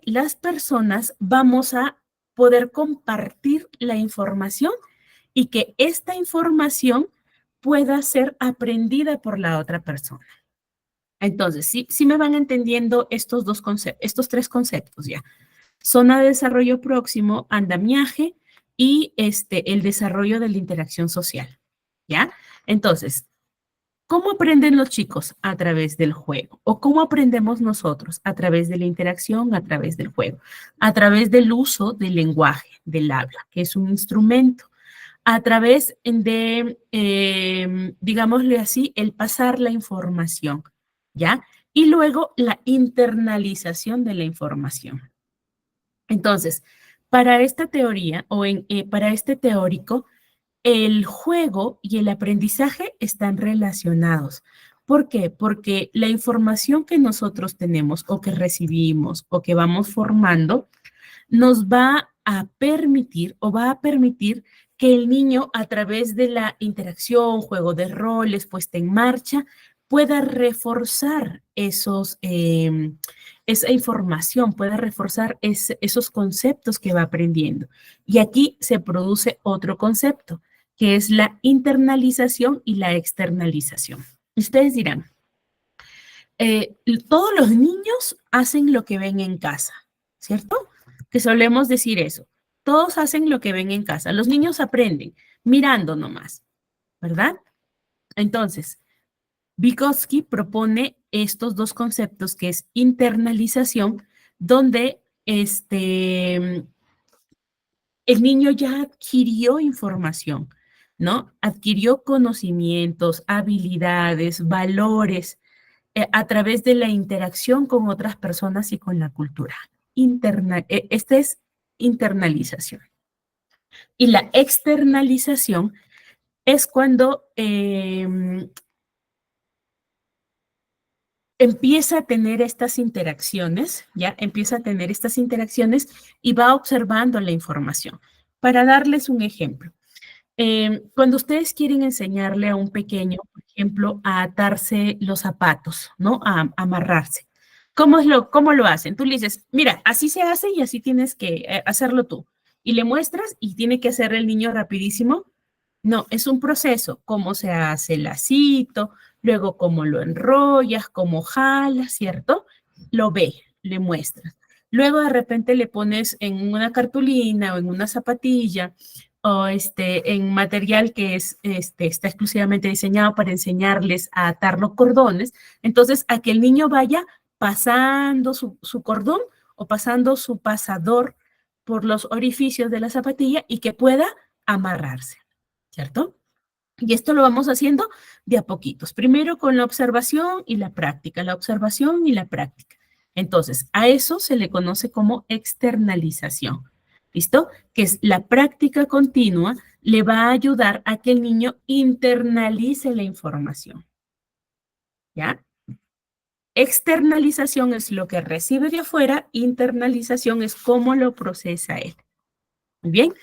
las personas vamos a poder compartir la información y que esta información pueda ser aprendida por la otra persona. Entonces, sí me van entendiendo estos tres conceptos ya. Zona de desarrollo próximo, andamiaje y el desarrollo de la interacción social, ¿ya? Entonces, ¿cómo aprenden los chicos? A través del juego. ¿O cómo aprendemos nosotros? A través de la interacción, a través del juego, a través del uso del lenguaje, del habla, que es un instrumento, a través de, digámosle así, el pasar la información, ¿ya? Y luego la internalización de la información. Entonces, para esta teoría para este teórico, el juego y el aprendizaje están relacionados. ¿Por qué? Porque la información que nosotros tenemos o que recibimos o que vamos formando nos va a permitir o va a permitir que el niño a través de la interacción, juego de roles, puesta en marcha, pueda reforzar esa información, pueda reforzar esos conceptos que va aprendiendo. Y aquí se produce otro concepto, que es la internalización y la externalización. Ustedes dirán, todos los niños hacen lo que ven en casa, ¿cierto? Que solemos decir eso. Todos hacen lo que ven en casa. Los niños aprenden mirando nomás, ¿verdad? Entonces, Vygotsky propone estos dos conceptos que es internalización, donde el niño ya adquirió información, ¿no? Adquirió conocimientos, habilidades, valores a través de la interacción con otras personas y con la cultura. Esta es internalización. Y la externalización es cuando empieza a tener estas interacciones, ya empieza a tener estas interacciones y va observando la información. Para darles un ejemplo, cuando ustedes quieren enseñarle a un pequeño, por ejemplo, a atarse los zapatos, ¿no? A amarrarse. ¿Cómo lo hacen? Tú le dices, mira, así se hace y así tienes que hacerlo tú. y le muestras y tiene que hacer el niño rapidísimo. No, es un proceso, cómo se hace el lacito, luego cómo lo enrollas, cómo jalas, ¿cierto? Lo ve, le muestras. Luego de repente le pones en una cartulina o en una zapatilla o en material que está exclusivamente diseñado para enseñarles a atar los cordones. Entonces, a que el niño vaya pasando su cordón o pasando su pasador por los orificios de la zapatilla y que pueda amarrarse, ¿cierto? Y esto lo vamos haciendo de a poquitos. Primero con la observación y la práctica, la observación y la práctica. Entonces, a eso se le conoce como externalización. ¿Listo? Que es la práctica continua, le va a ayudar a que el niño internalice la información. ¿Ya? Externalización es lo que recibe de afuera, internalización es cómo lo procesa él. Muy bien.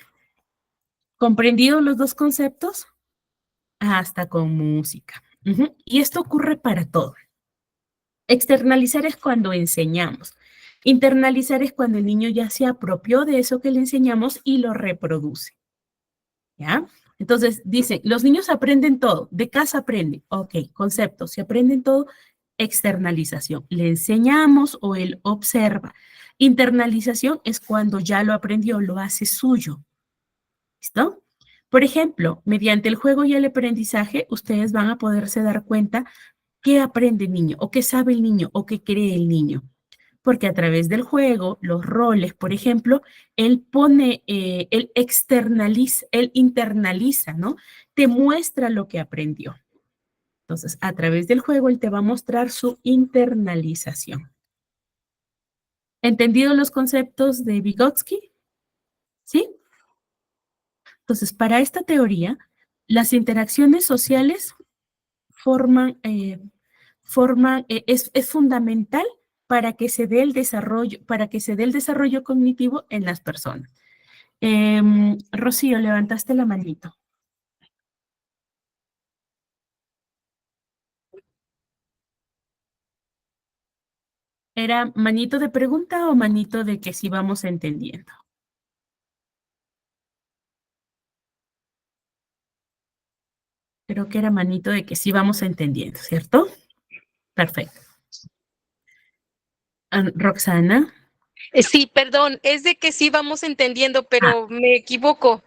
¿Comprendidos los dos conceptos? Hasta con música. Y esto ocurre para todo. Externalizar es cuando enseñamos. Internalizar es cuando el niño ya se apropió de eso que le enseñamos y lo reproduce. ¿Ya? Entonces, dice, los niños aprenden todo, de casa aprenden. Ok, conceptos, se aprenden todo, externalización. Le enseñamos o él observa. Internalización es cuando ya lo aprendió, lo hace suyo. ¿Listo? Por ejemplo, mediante el juego y el aprendizaje, ustedes van a poderse dar cuenta qué aprende el niño, o qué sabe el niño, o qué cree el niño. Porque a través del juego, los roles, por ejemplo, él pone, él externaliza, él internaliza, ¿no? Te muestra lo que aprendió. Entonces, a través del juego, él te va a mostrar su internalización. ¿Entendido los conceptos de Vygotsky? ¿Sí? Entonces, para esta teoría, las interacciones sociales es fundamental para que se dé el desarrollo cognitivo en las personas. Rocío, levantaste la manito. ¿Era manito de pregunta o manito de que sí vamos entendiendo? Creo que era manito de que sí vamos entendiendo, ¿cierto? Perfecto. Roxana. Sí, perdón, es de que sí vamos entendiendo, pero me equivoco.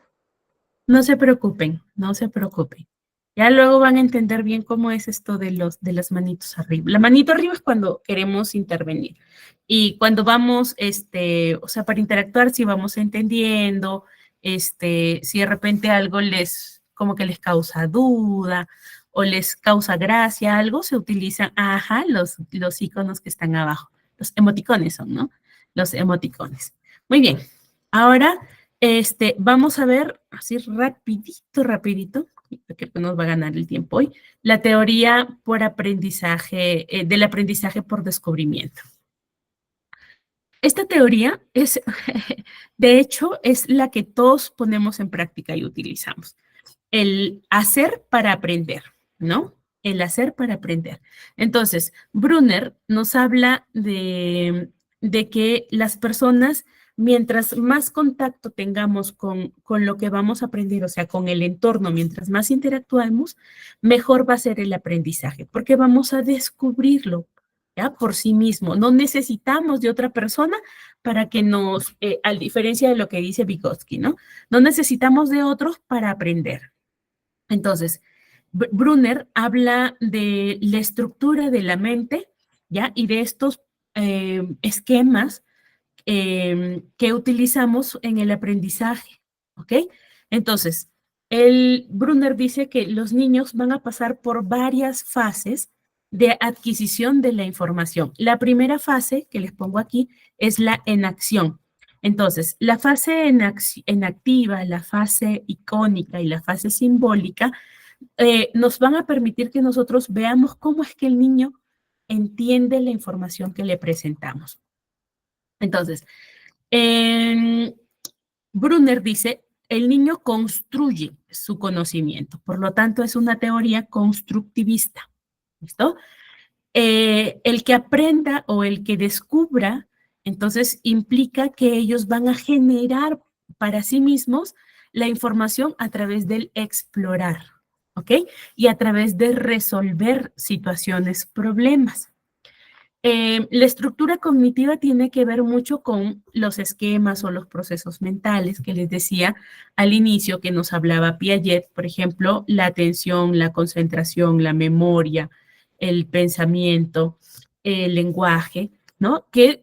No se preocupen, no se preocupen. Ya luego van a entender bien cómo es esto de las manitos arriba. La manito arriba es cuando queremos intervenir. Y cuando vamos, o sea, para interactuar, si vamos entendiendo, si de repente algo como que les causa duda o les causa gracia, algo, se utilizan, los iconos que están abajo. Los emoticones son, ¿no? Los emoticones. Muy bien. Ahora vamos a ver, así rapidito, porque nos va a ganar el tiempo hoy, la teoría por aprendizaje, del aprendizaje por descubrimiento. Esta teoría es, de hecho, es la que todos ponemos en práctica y utilizamos. El hacer para aprender, ¿no? El hacer para aprender. Entonces, Brunner nos habla de que las personas, mientras más contacto tengamos con lo que vamos a aprender, o sea, con el entorno, mientras más interactuamos, mejor va a ser el aprendizaje, porque vamos a descubrirlo, ¿ya? Por sí mismo. No necesitamos de otra persona para que a diferencia de lo que dice Vygotsky, ¿no? No necesitamos de otros para aprender. Entonces, Brunner habla de la estructura de la mente, ¿ya? Y de estos esquemas que utilizamos en el aprendizaje, ¿ok? Entonces, Brunner dice que los niños van a pasar por varias fases de adquisición de la información. La primera fase, que les pongo aquí, es la enacción. Entonces, la fase enactiva, la fase icónica y la fase simbólica nos van a permitir que nosotros veamos cómo es que el niño entiende la información que le presentamos. Entonces, Brunner dice, el niño construye su conocimiento, por lo tanto es una teoría constructivista. ¿Listo? El que aprenda o el que descubra, entonces implica que ellos van a generar para sí mismos la información a través del explorar, ¿ok? Y a través de resolver situaciones, problemas. La estructura cognitiva tiene que ver mucho con los esquemas o los procesos mentales que les decía al inicio que nos hablaba Piaget, por ejemplo, la atención, la concentración, la memoria, el pensamiento, el lenguaje, ¿no? Que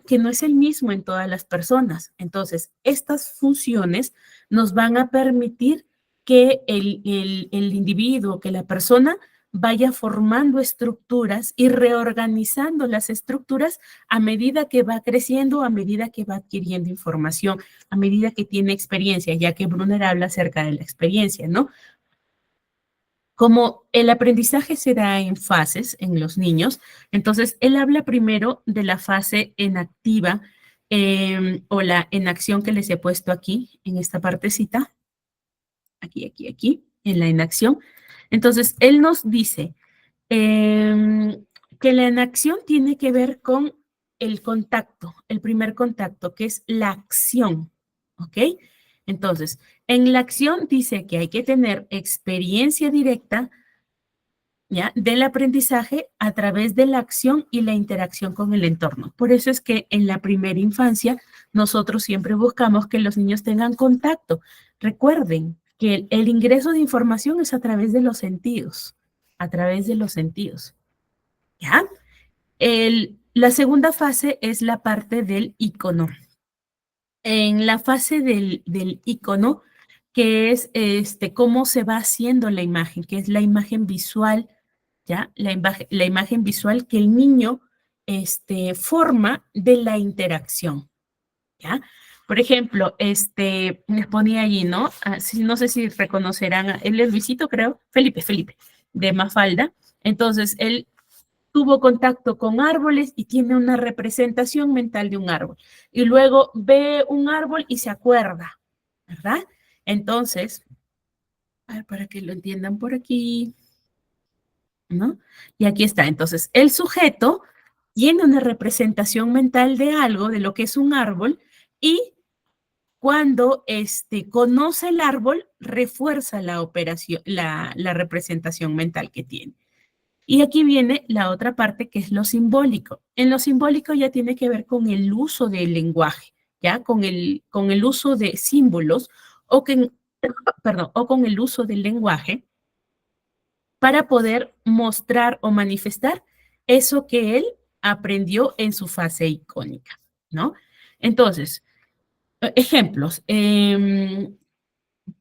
que no es el mismo en todas las personas. Entonces, estas funciones nos van a permitir que el individuo, que la persona vaya formando estructuras y reorganizando las estructuras a medida que va creciendo, a medida que va adquiriendo información, a medida que tiene experiencia, ya que Brunner habla acerca de la experiencia, ¿no? Como el aprendizaje se da en fases en los niños, entonces él habla primero de la fase enactiva o la enacción que les he puesto aquí, en esta partecita, aquí, en la enacción. Entonces, él nos dice, que la enacción tiene que ver con el contacto, el primer contacto, que es la acción, ¿ok? Entonces, en la acción dice que hay que tener experiencia directa, ¿ya? Del aprendizaje a través de la acción y la interacción con el entorno. Por eso es que en la primera infancia nosotros siempre buscamos que los niños tengan contacto. Recuerden que el ingreso de información es a través de los sentidos, a través de los sentidos. ¿Ya? La segunda fase es la parte del icono. En la fase del icono, que es cómo se va haciendo la imagen, que es la imagen visual, ¿ya? La imagen visual que el niño forma de la interacción, ¿ya? Por ejemplo, les ponía allí, ¿no? No sé si reconocerán, él es Luisito, creo, Felipe, de Mafalda. Entonces, él tuvo contacto con árboles y tiene una representación mental de un árbol. Y luego ve un árbol y se acuerda, ¿verdad? Entonces, a ver, para que lo entiendan por aquí, ¿no? Y aquí está. Entonces, el sujeto tiene una representación mental de algo, de lo que es un árbol, y cuando conoce el árbol, refuerza la operación, la representación mental que tiene. Y aquí viene la otra parte que es lo simbólico. En lo simbólico ya tiene que ver con el uso del lenguaje, ¿ya? Con el uso de símbolos o con el uso del lenguaje para poder mostrar o manifestar eso que él aprendió en su fase icónica, ¿no? Entonces, ejemplos.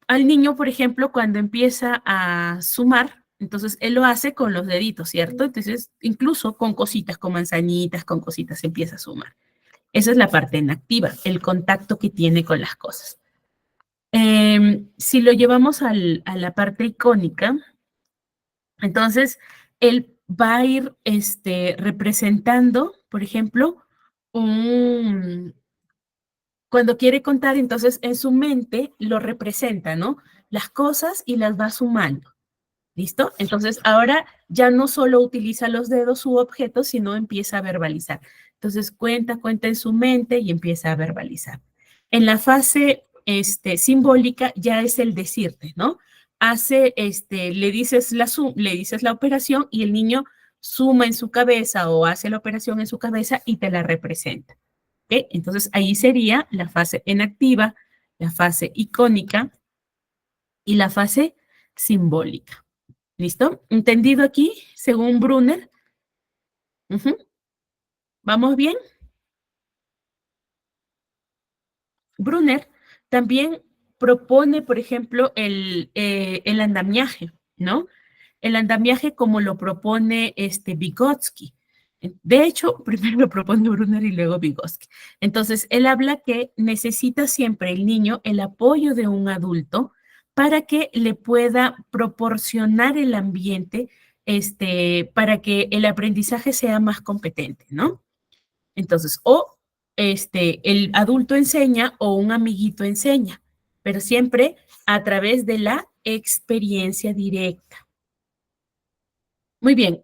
Al niño, por ejemplo, cuando empieza a sumar, entonces él lo hace con los deditos, ¿cierto? Entonces, incluso con cositas, con manzanitas, con cositas, empieza a sumar. Esa es la parte inactiva, el contacto que tiene con las cosas. Si lo llevamos a la parte icónica, entonces él va a ir representando, por ejemplo, cuando quiere contar, entonces en su mente lo representa, ¿no? Las cosas y las va sumando. ¿Listo? Entonces ahora ya no solo utiliza los dedos u objetos, sino empieza a verbalizar. Entonces cuenta en su mente y empieza a verbalizar. En la fase simbólica ya es el decirte, ¿no? Le dices la operación y el niño suma en su cabeza o hace la operación en su cabeza y te la representa. ¿Ok? Entonces ahí sería la fase enactiva, la fase icónica y la fase simbólica. ¿Listo? ¿Entendido aquí, según Brunner? ¿Vamos bien? Brunner también propone, por ejemplo, el andamiaje, ¿no? El andamiaje como lo propone Vygotsky. De hecho, primero lo propone Brunner y luego Vygotsky. Entonces, él habla que necesita siempre el niño el apoyo de un adulto para que le pueda proporcionar el ambiente para que el aprendizaje sea más competente, ¿no? Entonces, el adulto enseña o un amiguito enseña, pero siempre a través de la experiencia directa. Muy bien,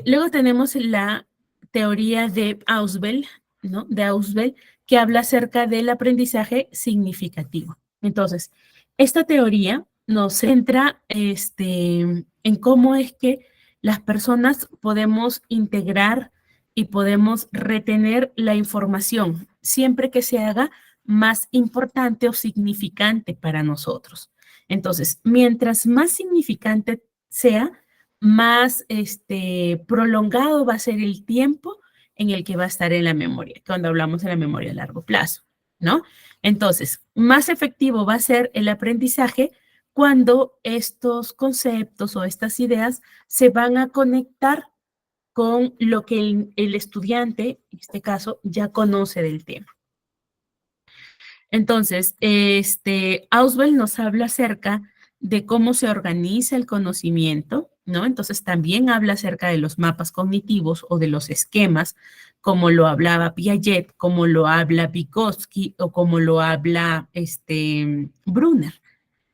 luego tenemos la teoría de Ausubel, ¿no?, de Ausubel, que habla acerca del aprendizaje significativo. Entonces, esta teoría nos centra en cómo es que las personas podemos integrar y podemos retener la información siempre que se haga más importante o significante para nosotros. Entonces, mientras más significante sea, más prolongado va a ser el tiempo en el que va a estar en la memoria, cuando hablamos de la memoria a largo plazo, ¿no? Entonces, más efectivo va a ser el aprendizaje cuando estos conceptos o estas ideas se van a conectar con lo que el estudiante, en este caso, ya conoce del tema. Entonces, Ausubel nos habla acerca de cómo se organiza el conocimiento, ¿no? Entonces, también habla acerca de los mapas cognitivos o de los esquemas, como lo hablaba Piaget, como lo habla Vygotsky o como lo habla Brunner.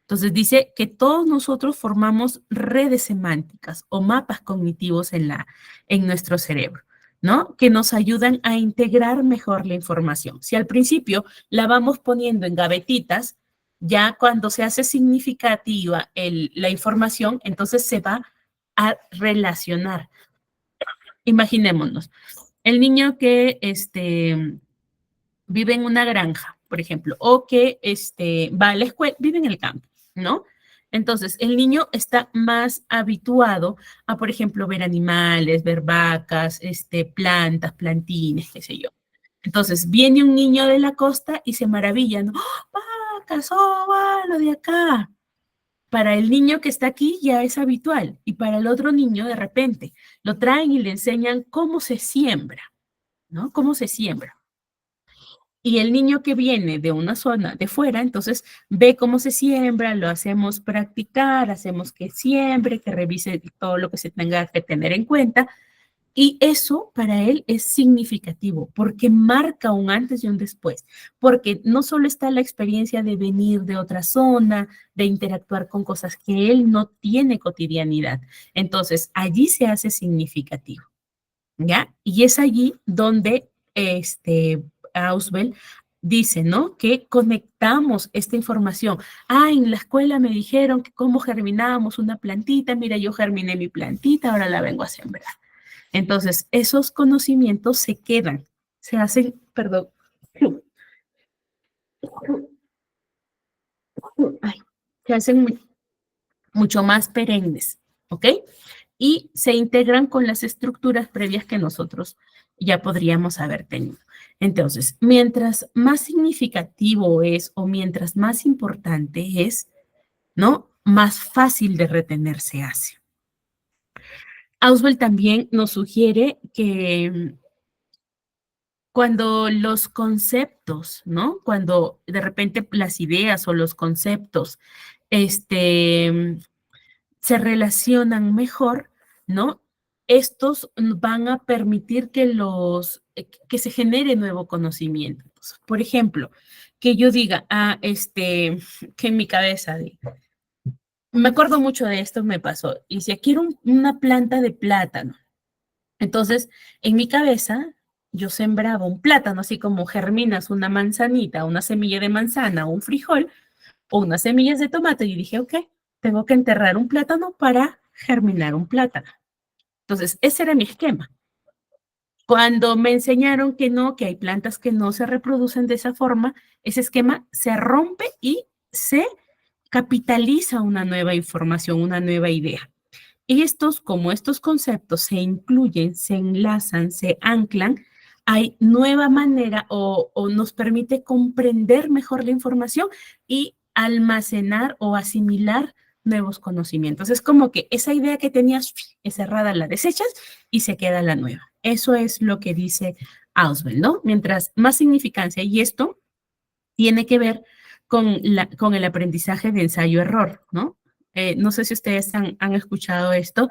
Entonces, dice que todos nosotros formamos redes semánticas o mapas cognitivos en nuestro cerebro, ¿no? Que nos ayudan a integrar mejor la información. Si al principio la vamos poniendo en gavetitas, ya cuando se hace significativa la información, entonces se va a relacionar. Imaginémonos, el niño que vive en una granja, por ejemplo, o que va a la escuela, vive en el campo, ¿no? Entonces, el niño está más habituado a, por ejemplo, ver animales, ver vacas, plantas, plantines, qué sé yo. Entonces, viene un niño de la costa y se maravilla, ¿no? ¡Oh, vacas! ¡Oh, va, lo de acá! Para el niño que está aquí ya es habitual y para el otro niño de repente lo traen y le enseñan cómo se siembra, ¿no? Cómo se siembra. Y el niño que viene de una zona de fuera, entonces ve cómo se siembra, lo hacemos practicar, hacemos que siembre, que revise todo lo que se tenga que tener en cuenta. Y eso para él es significativo porque marca un antes y un después, porque no solo está la experiencia de venir de otra zona, de interactuar con cosas que él no tiene cotidianidad. Entonces, allí se hace significativo, ¿ya? Y es allí donde Ausubel dice, ¿no? Que conectamos esta información. Ah, en la escuela me dijeron que cómo germinábamos una plantita. Mira, yo germiné mi plantita, ahora la vengo a sembrar. Entonces, esos conocimientos se quedan, se hacen, perdón, se hacen mucho más perennes, ¿ok? Y se integran con las estructuras previas que nosotros ya podríamos haber tenido. Entonces, mientras más significativo es o mientras más importante es, ¿no? Más fácil de retener se hace. Ausubel también nos sugiere que cuando los conceptos, ¿no? Cuando de repente las ideas o los conceptos, se relacionan mejor, ¿no? Estos van a permitir que se genere nuevo conocimiento. Por ejemplo, que yo diga, que en mi cabeza, me acuerdo mucho de esto, me pasó, y si quiero una planta de plátano, entonces en mi cabeza yo sembraba un plátano, así como germinas una manzanita, una semilla de manzana, un frijol, o unas semillas de tomate, y dije, ok, tengo que enterrar un plátano para germinar un plátano. Entonces, ese era mi esquema. Cuando me enseñaron que no, que hay plantas que no se reproducen de esa forma, ese esquema se rompe y se capitaliza una nueva información, una nueva idea. Y como estos conceptos se incluyen, se enlazan, se anclan, hay nueva manera o nos permite comprender mejor la información y almacenar o asimilar nuevos conocimientos. Es como que esa idea que tenías es cerrada, la desechas y se queda la nueva. Eso es lo que dice Ausubel, ¿no? Mientras más significancia, y esto tiene que ver con el aprendizaje de ensayo-error, ¿no? No sé si ustedes han escuchado esto,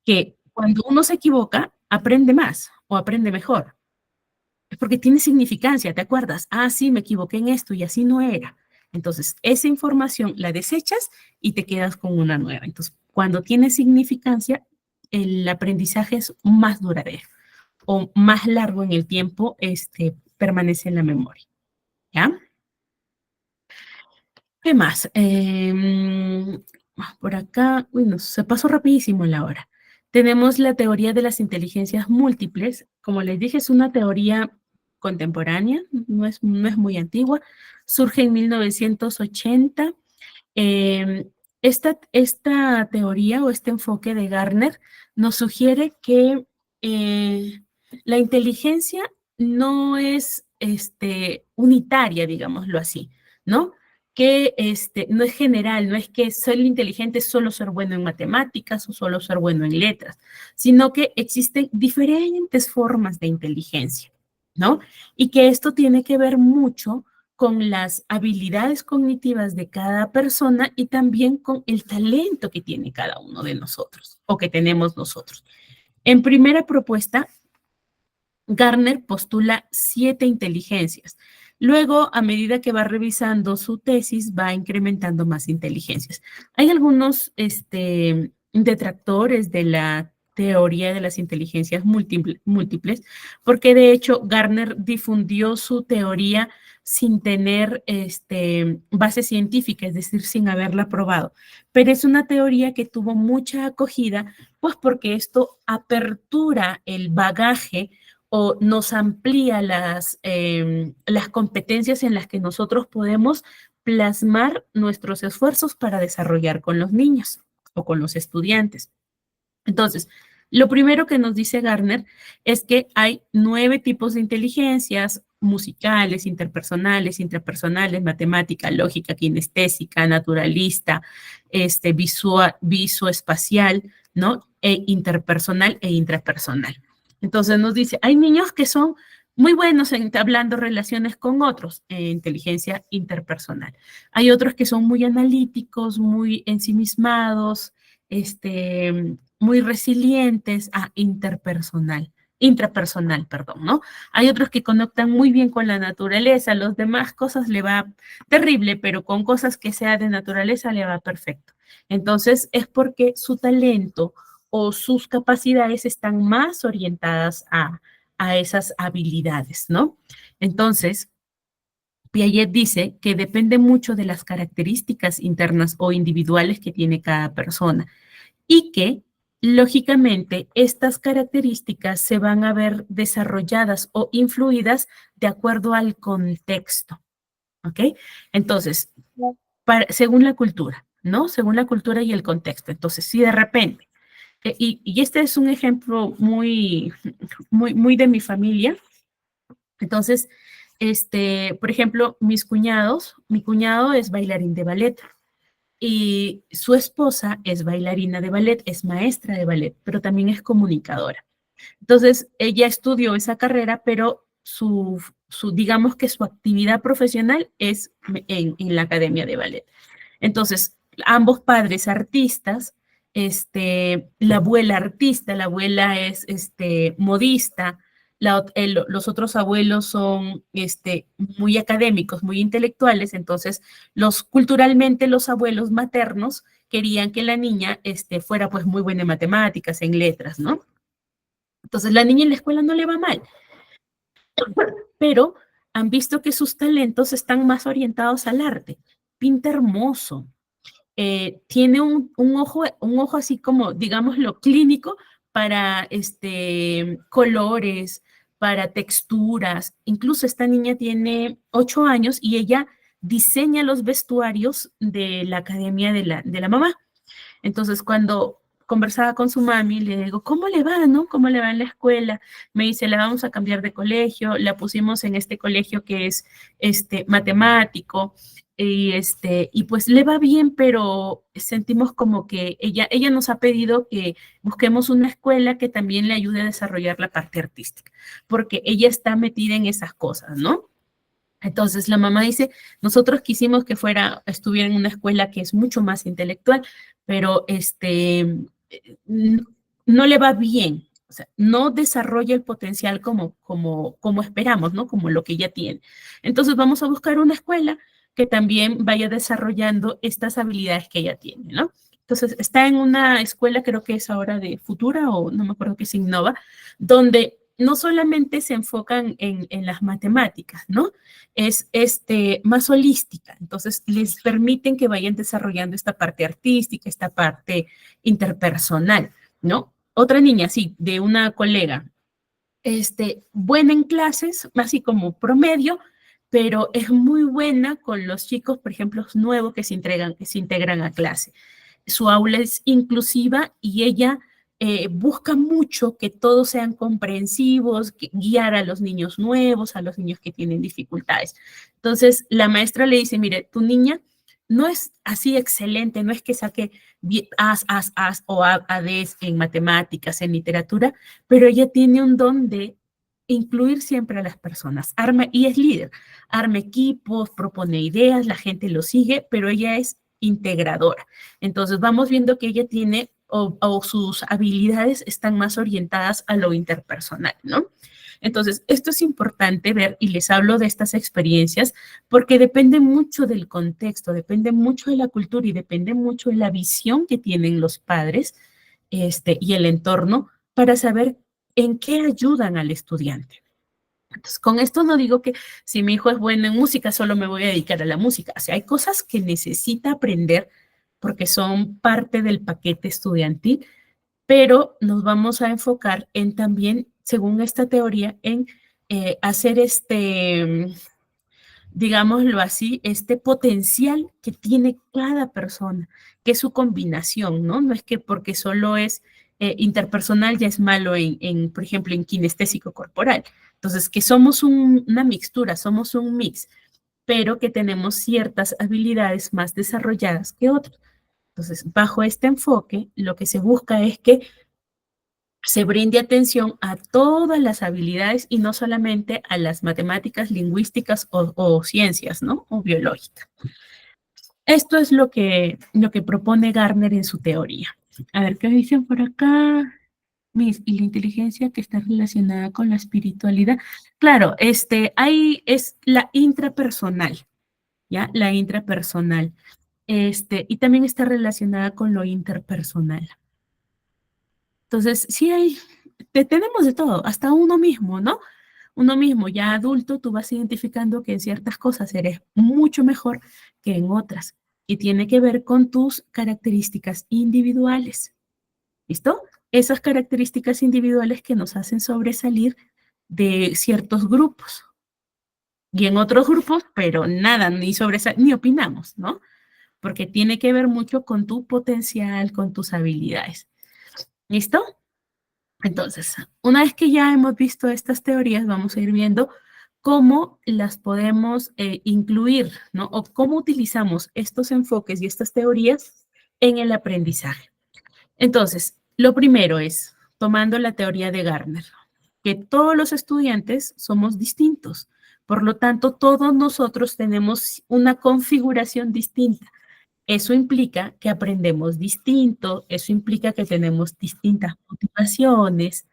que cuando uno se equivoca, aprende más o aprende mejor. Es porque tiene significancia, ¿te acuerdas? Ah, sí, me equivoqué en esto y así no era. Entonces, esa información la desechas y te quedas con una nueva. Entonces, cuando tiene significancia, el aprendizaje es más duradero. o más largo en el tiempo permanece en la memoria, ¿ya? ¿Qué más? Por acá, uy, no, se pasó rapidísimo la hora. Tenemos la teoría de las inteligencias múltiples. Como les dije, es una teoría contemporánea, no es muy antigua. Surge en 1980. Eh, esta teoría o este enfoque de Gardner nos sugiere que la inteligencia no es unitaria, digámoslo así, ¿no? Que no es general, no es que ser inteligente es solo ser bueno en matemáticas o solo ser bueno en letras, sino que existen diferentes formas de inteligencia, ¿no? Y que esto tiene que ver mucho con las habilidades cognitivas de cada persona y también con el talento que tiene cada uno de nosotros o que tenemos nosotros. En primera propuesta, Gardner postula 7 inteligencias. Luego, a medida que va revisando su tesis, va incrementando más inteligencias. Hay algunos detractores de la teoría de las inteligencias múltiples, porque de hecho Gardner difundió su teoría sin tener base científica, es decir, sin haberla probado. Pero es una teoría que tuvo mucha acogida, pues porque esto apertura el bagaje o nos amplía las competencias en las que nosotros podemos plasmar nuestros esfuerzos para desarrollar con los niños o con los estudiantes. Entonces, lo primero que nos dice Gardner es que hay 9 tipos de inteligencias: musicales, interpersonales, intrapersonales, matemática, lógica, kinestésica, naturalista, visoespacial, ¿no? Interpersonal e intrapersonal. Entonces nos dice, hay niños que son muy buenos en entablando relaciones con otros, inteligencia interpersonal. Hay otros que son muy analíticos, muy ensimismados, muy resilientes a intrapersonal, perdón, ¿no? Hay otros que conectan muy bien con la naturaleza, los demás cosas le va terrible, pero con cosas que sea de naturaleza le va perfecto. Entonces es porque su talento o sus capacidades están más orientadas a esas habilidades, ¿no? Entonces, Piaget dice que depende mucho de las características internas o individuales que tiene cada persona y que, lógicamente, estas características se van a ver desarrolladas o influidas de acuerdo al contexto, ¿ok? Entonces, según la cultura, ¿no? Según la cultura y el contexto. Entonces, si de repente, y este es un ejemplo muy de mi familia. Entonces, por ejemplo, mi cuñado es bailarín de ballet y su esposa es bailarina de ballet, es maestra de ballet, pero también es comunicadora. Entonces, ella estudió esa carrera, pero digamos que su actividad profesional es en la academia de ballet. Entonces, ambos padres artistas, la abuela artista, la abuela es modista, los otros abuelos son muy académicos, muy intelectuales, entonces culturalmente los abuelos maternos querían que la niña fuera pues muy buena en matemáticas, en letras, ¿no? Entonces la niña en la escuela no le va mal, pero han visto que sus talentos están más orientados al arte. Pinta hermoso, tiene un ojo así como, digámoslo, clínico para colores, para texturas. Incluso esta niña tiene 8 años y ella diseña los vestuarios de la academia de la mamá. Entonces, cuando conversaba con su mami, le digo, ¿cómo le va, no? ¿Cómo le va en la escuela? Me dice, la vamos a cambiar de colegio, la pusimos en este colegio que es matemático, y pues le va bien, pero sentimos como que ella nos ha pedido que busquemos una escuela que también le ayude a desarrollar la parte artística, porque ella está metida en esas cosas, ¿no? Entonces la mamá dice, nosotros quisimos que estuviera en una escuela que es mucho más intelectual, pero no le va bien, o sea, no desarrolla el potencial como esperamos, ¿no? Como lo que ella tiene. Entonces vamos a buscar una escuela que también vaya desarrollando estas habilidades que ella tiene, ¿no? Entonces está en una escuela, creo que es ahora de Futura o no me acuerdo que es Innova, donde no solamente se enfocan en las matemáticas, ¿no? Es más holística. Entonces, les permiten que vayan desarrollando esta parte artística, esta parte interpersonal, ¿no? Otra niña, sí, de una colega, buena en clases, así como promedio, pero es muy buena con los chicos, por ejemplo, nuevos que se integran a clase. Su aula es inclusiva y ella busca mucho que todos sean comprensivos, guiar a los niños nuevos, a los niños que tienen dificultades. Entonces, la maestra le dice, mire, tu niña no es así excelente, no es que saque as o ADs en matemáticas, en literatura, pero ella tiene un don de incluir siempre a las personas. Y es líder, arma equipos, propone ideas, la gente lo sigue, pero ella es integradora. Entonces vamos viendo que ella tiene o sus habilidades están más orientadas a lo interpersonal, ¿no? Entonces, esto es importante ver y les hablo de estas experiencias porque depende mucho del contexto, depende mucho de la cultura y depende mucho de la visión que tienen los padres y el entorno para saber en qué ayudan al estudiante. Entonces, con esto no digo que si mi hijo es bueno en música, solo me voy a dedicar a la música. O sea, hay cosas que necesita aprender porque son parte del paquete estudiantil, pero nos vamos a enfocar en también, según esta teoría, en hacer digámoslo así, este potencial que tiene cada persona, que es su combinación, ¿no? No es que porque solo es interpersonal ya es malo por ejemplo, en kinestésico corporal. Entonces, que somos una mixtura, somos un mix, pero que tenemos ciertas habilidades más desarrolladas que otros. Entonces, bajo este enfoque, lo que se busca es que se brinde atención a todas las habilidades y no solamente a las matemáticas, lingüísticas o ciencias, ¿no? O biológicas. Esto es lo que propone Gardner en su teoría. A ver, ¿qué dicen por acá? Y la inteligencia que está relacionada con la espiritualidad. Claro, ahí es la intrapersonal, ¿ya? La intrapersonal. Y también está relacionada con lo interpersonal. Entonces, sí tenemos de todo, hasta uno mismo, ¿no? Uno mismo, ya adulto, tú vas identificando que en ciertas cosas eres mucho mejor que en otras. Y tiene que ver con tus características individuales. ¿Listo? Esas características individuales que nos hacen sobresalir de ciertos grupos. Y en otros grupos, pero nada, ni opinamos, ¿no? Porque tiene que ver mucho con tu potencial, con tus habilidades. ¿Listo? Entonces, una vez que ya hemos visto estas teorías, vamos a ir viendo cómo las podemos incluir, ¿no? O cómo utilizamos estos enfoques y estas teorías en el aprendizaje. Entonces, lo primero es, tomando la teoría de Gardner, que todos los estudiantes somos distintos. Por lo tanto, todos nosotros tenemos una configuración distinta. Eso implica que aprendemos distinto, eso implica que tenemos distintas motivaciones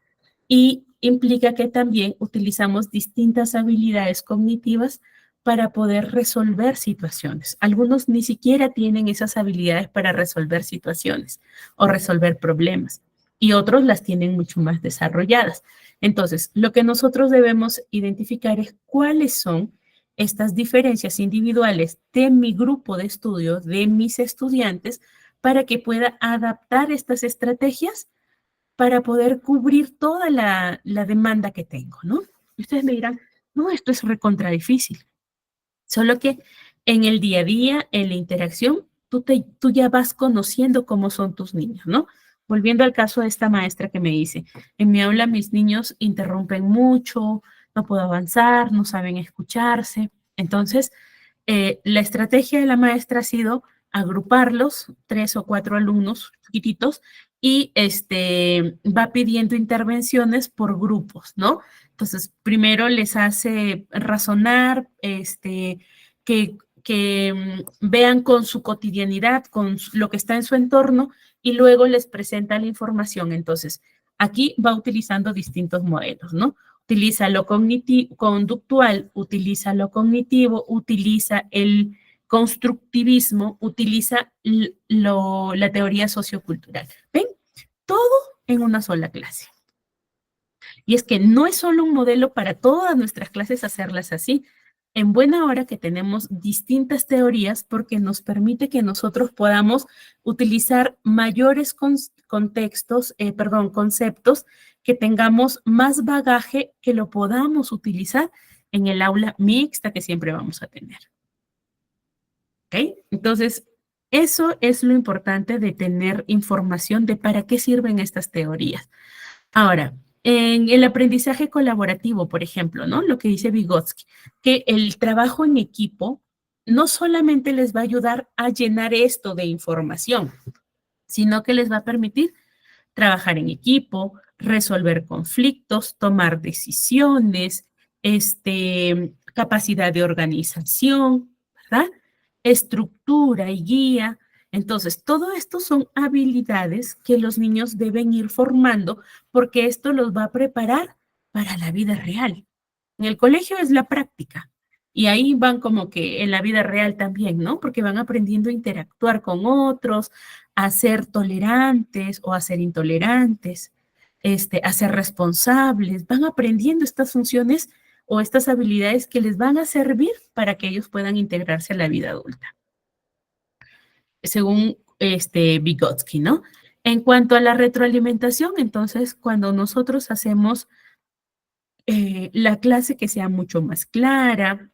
y implica que también utilizamos distintas habilidades cognitivas para poder resolver situaciones. Algunos ni siquiera tienen esas habilidades para resolver situaciones o resolver problemas y otros las tienen mucho más desarrolladas. Entonces, lo que nosotros debemos identificar es cuáles son estas diferencias individuales de mi grupo de estudio, de mis estudiantes, para que pueda adaptar estas estrategias para poder cubrir toda la demanda que tengo, ¿no? Y ustedes me dirán, no, esto es recontra difícil. Solo que en el día a día, en la interacción, tú ya vas conociendo cómo son tus niños, ¿no? Volviendo al caso de esta maestra que me dice, en mi aula mis niños interrumpen mucho, no puedo avanzar, no saben escucharse. Entonces, la estrategia de la maestra ha sido agruparlos, 3 o 4 alumnos chiquititos, y va pidiendo intervenciones por grupos, ¿no? Entonces, primero les hace razonar, que vean con su cotidianidad, con lo que está en su entorno, y luego les presenta la información. Entonces, aquí va utilizando distintos modelos, ¿no? Utiliza lo conductual, utiliza lo cognitivo, utiliza el constructivismo, utiliza la teoría sociocultural. ¿Ven? Todo en una sola clase. Y es que no es solo un modelo para todas nuestras clases hacerlas así. En buena hora que tenemos distintas teorías porque nos permite que nosotros podamos utilizar mayores conceptos, que tengamos más bagaje, que lo podamos utilizar en el aula mixta que siempre vamos a tener. ¿Ok? Entonces, eso es lo importante de tener información de para qué sirven estas teorías. Ahora, en el aprendizaje colaborativo, por ejemplo, ¿no? Lo que dice Vygotsky, que el trabajo en equipo no solamente les va a ayudar a llenar esto de información, sino que les va a permitir trabajar en equipo, resolver conflictos, tomar decisiones, capacidad de organización, ¿verdad? Estructura y guía. Entonces, todo esto son habilidades que los niños deben ir formando porque esto los va a preparar para la vida real. En el colegio es la práctica y ahí van como que en la vida real también, ¿no? Porque van aprendiendo a interactuar con otros, a ser tolerantes o a ser intolerantes, a ser responsables, van aprendiendo estas funciones o estas habilidades que les van a servir para que ellos puedan integrarse a la vida adulta, según Vygotsky, ¿no? En cuanto a la retroalimentación, entonces, cuando nosotros hacemos la clase que sea mucho más clara,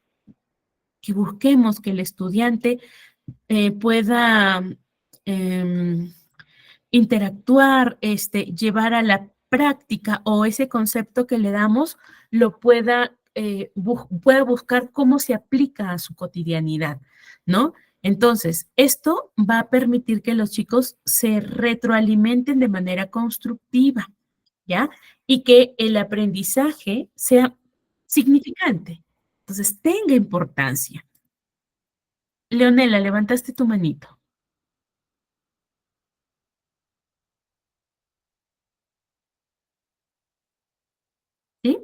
que busquemos que el estudiante pueda interactuar, llevar a la práctica o ese concepto que le damos lo pueda buscar cómo se aplica a su cotidianidad, ¿no? Entonces, esto va a permitir que los chicos se retroalimenten de manera constructiva, ¿ya? Y que el aprendizaje sea significante. Entonces, tenga importancia. Leonela, levantaste tu manito. ¿Sí?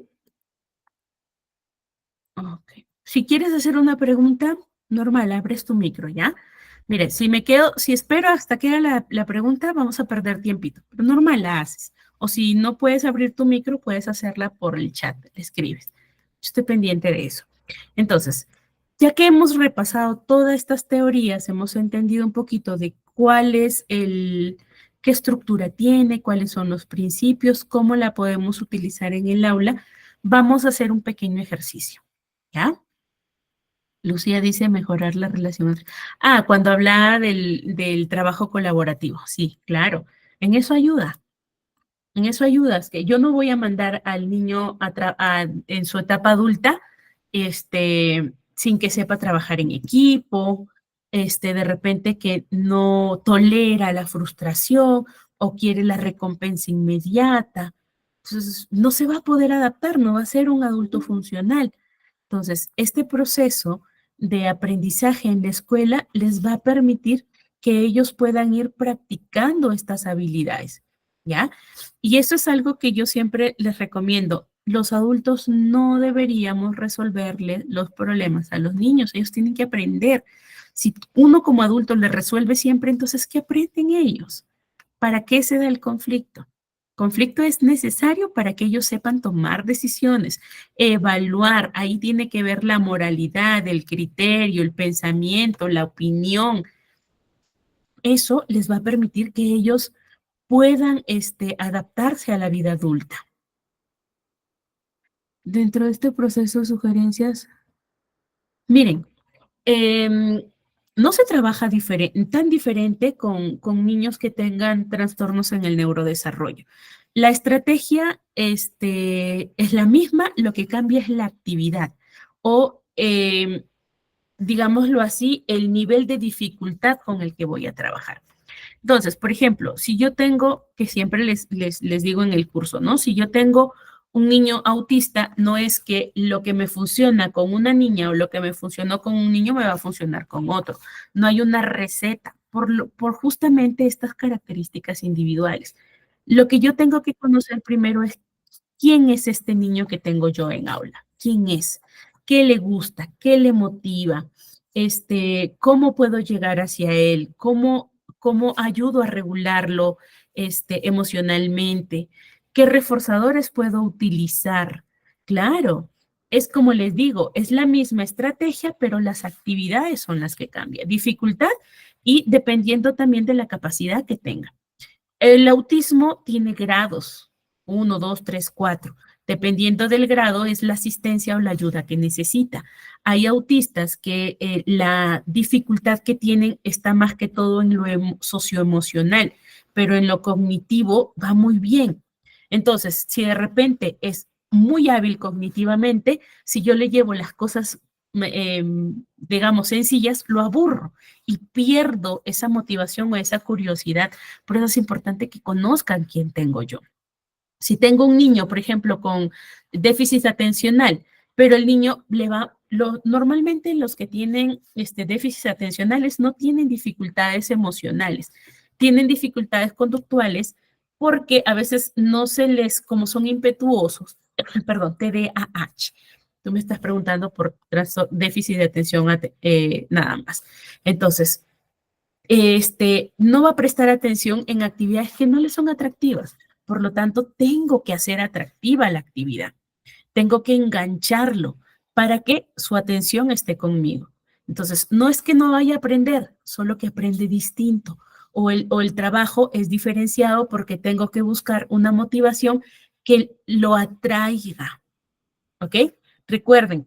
Ok. Si quieres hacer una pregunta, normal, abres tu micro, ¿ya? Mire, si espero hasta que haga la pregunta, vamos a perder tiempito. Pero normal la haces. O si no puedes abrir tu micro, puedes hacerla por el chat, le escribes. Yo estoy pendiente de eso. Entonces, ya que hemos repasado todas estas teorías, hemos entendido un poquito de qué estructura tiene, cuáles son los principios, cómo la podemos utilizar en el aula, vamos a hacer un pequeño ejercicio. ¿Ya? Lucía dice mejorar la relación. Cuando hablaba del trabajo colaborativo. Sí, claro. En eso ayuda. En eso ayudas. Que yo no voy a mandar al niño en su etapa adulta sin que sepa trabajar en equipo, de repente que no tolera la frustración o quiere la recompensa inmediata. Entonces, no se va a poder adaptar, no va a ser un adulto funcional. Entonces, este proceso de aprendizaje en la escuela les va a permitir que ellos puedan ir practicando estas habilidades, ¿ya? Y eso es algo que yo siempre les recomiendo. Los adultos no deberíamos resolverle los problemas a los niños, ellos tienen que aprender. Si uno como adulto le resuelve siempre, entonces, ¿qué aprenden ellos? ¿Para qué se da el conflicto? Conflicto es necesario para que ellos sepan tomar decisiones, evaluar. Ahí tiene que ver la moralidad, el criterio, el pensamiento, la opinión. Eso les va a permitir que ellos puedan adaptarse a la vida adulta. Dentro de este proceso, sugerencias. Miren, no se trabaja tan diferente con niños que tengan trastornos en el neurodesarrollo. La estrategia es la misma, lo que cambia es la actividad o, digámoslo así, el nivel de dificultad con el que voy a trabajar. Entonces, por ejemplo, si yo tengo, que siempre les digo en el curso, ¿no? Si yo tengo un niño autista, no es que lo que me funciona con una niña o lo que me funcionó con un niño me va a funcionar con otro. No hay una receta por justamente estas características individuales. Lo que yo tengo que conocer primero es quién es este niño que tengo yo en aula, quién es, qué le gusta, qué le motiva, cómo puedo llegar hacia él, cómo ayudo a regularlo emocionalmente, ¿Qué reforzadores puedo utilizar? Claro, es como les digo, es la misma estrategia, pero las actividades son las que cambian. Dificultad y dependiendo también de la capacidad que tenga. El autismo tiene grados, 1, 2, 3, 4. Dependiendo del grado es la asistencia o la ayuda que necesita. Hay autistas que la dificultad que tienen está más que todo en lo socioemocional, pero en lo cognitivo va muy bien. Entonces, si de repente es muy hábil cognitivamente, si yo le llevo las cosas, digamos, sencillas, lo aburro y pierdo esa motivación o esa curiosidad. Por eso es importante que conozcan quién tengo yo. Si tengo un niño, por ejemplo, con déficit atencional, pero el niño le va, normalmente los que tienen déficits atencionales no tienen dificultades emocionales, tienen dificultades conductuales porque a veces no se les, como son impetuosos, perdón, TDAH. Tú me estás preguntando por déficit de atención nada más. Entonces, no va a prestar atención en actividades que no le son atractivas. Por lo tanto, tengo que hacer atractiva la actividad. Tengo que engancharlo para que su atención esté conmigo. Entonces, no es que no vaya a aprender, solo que aprende distinto. O el trabajo es diferenciado porque tengo que buscar una motivación que lo atraiga. ¿Ok? Recuerden,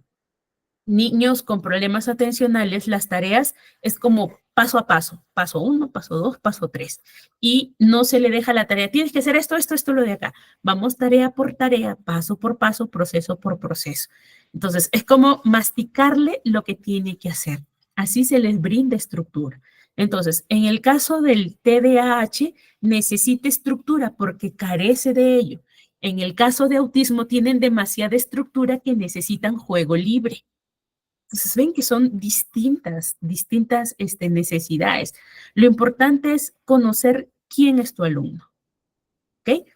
niños con problemas atencionales, las tareas es como paso a paso 1, paso 2, paso 3. Y no se le deja la tarea, tienes que hacer esto, lo de acá. Vamos tarea por tarea, paso por paso, proceso por proceso. Entonces, es como masticarle lo que tiene que hacer. Así se les brinda estructura. Entonces, en el caso del TDAH, necesita estructura porque carece de ello. En el caso de autismo, tienen demasiada estructura que necesitan juego libre. Entonces ven que son distintas necesidades. Lo importante es conocer quién es tu alumno, ¿ok?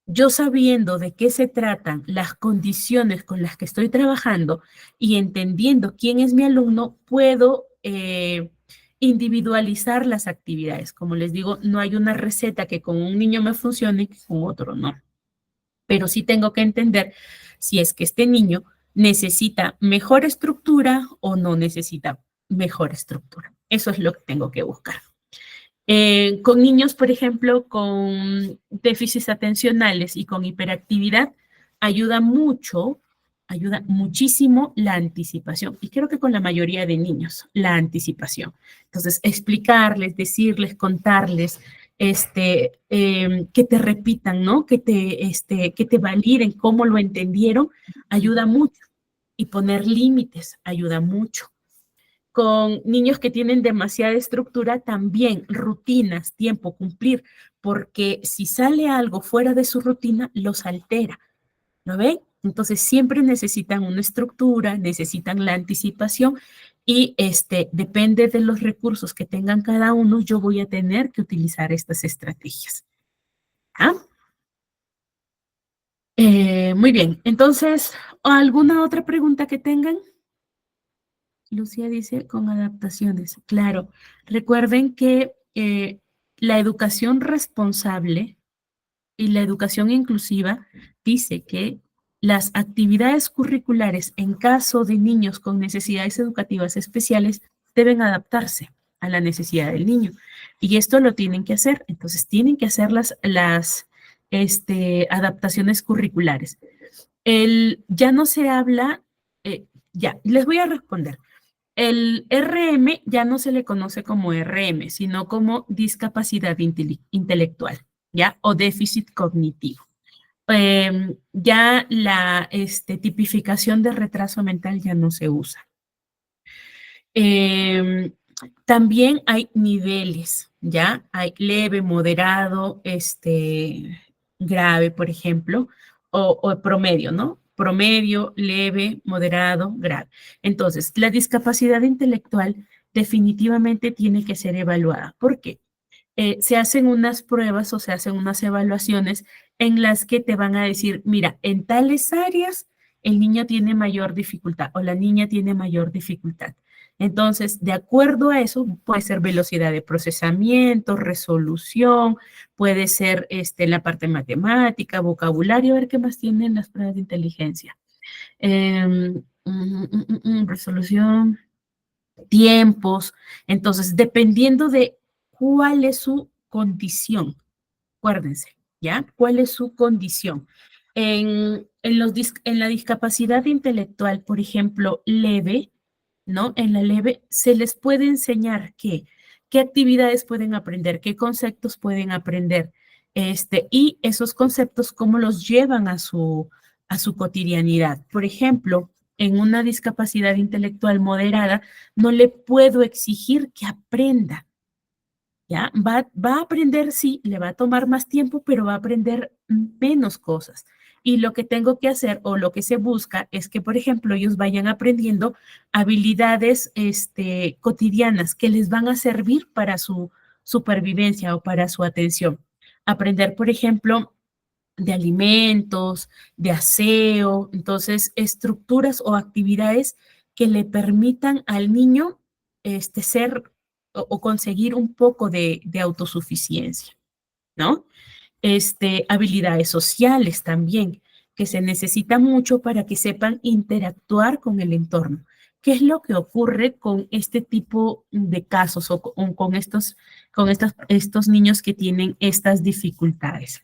Yo sabiendo de qué se tratan las condiciones con las que estoy trabajando y entendiendo quién es mi alumno, puedo individualizar las actividades. Como les digo, no hay una receta que con un niño me funcione y que con otro no. Pero sí tengo que entender si es que este niño necesita mejor estructura o no necesita mejor estructura. Eso es lo que tengo que buscar. Con niños, por ejemplo, con déficits atencionales y con hiperactividad, ayuda muchísimo la anticipación. Y creo que con la mayoría de niños, la anticipación. Entonces, explicarles, decirles, contarles, que te repitan, ¿no? Que te validen cómo lo entendieron, ayuda mucho. Y poner límites ayuda mucho. Con niños que tienen demasiada estructura, también rutinas, tiempo, cumplir, porque si sale algo fuera de su rutina, los altera. ¿Lo ven? Entonces siempre necesitan una estructura, necesitan la anticipación y depende de los recursos que tengan cada uno, yo voy a tener que utilizar estas estrategias. ¿Ah? Muy bien, entonces, ¿alguna otra pregunta que tengan? Lucía dice con adaptaciones. Claro, recuerden que la educación responsable y la educación inclusiva dice que las actividades curriculares en caso de niños con necesidades educativas especiales deben adaptarse a la necesidad del niño. Y esto lo tienen que hacer. Entonces, tienen que hacer las adaptaciones curriculares. Ya no se habla, ya, les voy a responder. El RM ya no se le conoce como RM, sino como discapacidad intelectual, ¿ya? O déficit cognitivo. Ya la tipificación de retraso mental ya no se usa. También hay niveles, ¿ya? Hay leve, moderado, grave, por ejemplo, o promedio, ¿no? Promedio, leve, moderado, grave. Entonces, la discapacidad intelectual definitivamente tiene que ser evaluada. ¿Por qué? Se hacen unas pruebas o se hacen unas evaluaciones en las que te van a decir, mira, en tales áreas el niño tiene mayor dificultad o la niña tiene mayor dificultad. Entonces, de acuerdo a eso, puede ser velocidad de procesamiento, resolución, puede ser la parte matemática, vocabulario, a ver qué más tienen las pruebas de inteligencia. Resolución, tiempos. Entonces, dependiendo de cuál es su condición, acuérdense, ¿ya? ¿Cuál es su condición? En la discapacidad intelectual, por ejemplo, leve, ¿no? En la leve se les puede enseñar qué actividades pueden aprender, qué conceptos pueden aprender, y esos conceptos, cómo los llevan a su cotidianidad. Por ejemplo, en una discapacidad intelectual moderada, no le puedo exigir que aprenda, ¿ya? Va a aprender, sí, le va a tomar más tiempo, pero va a aprender menos cosas. Y lo que tengo que hacer o lo que se busca es que, por ejemplo, ellos vayan aprendiendo habilidades cotidianas que les van a servir para su supervivencia o para su atención. Aprender, por ejemplo, de alimentos, de aseo, entonces estructuras o actividades que le permitan al niño ser o conseguir un poco de autosuficiencia, ¿no? Habilidades sociales también, que se necesita mucho para que sepan interactuar con el entorno. ¿Qué es lo que ocurre con este tipo de casos o con estos niños que tienen estas dificultades?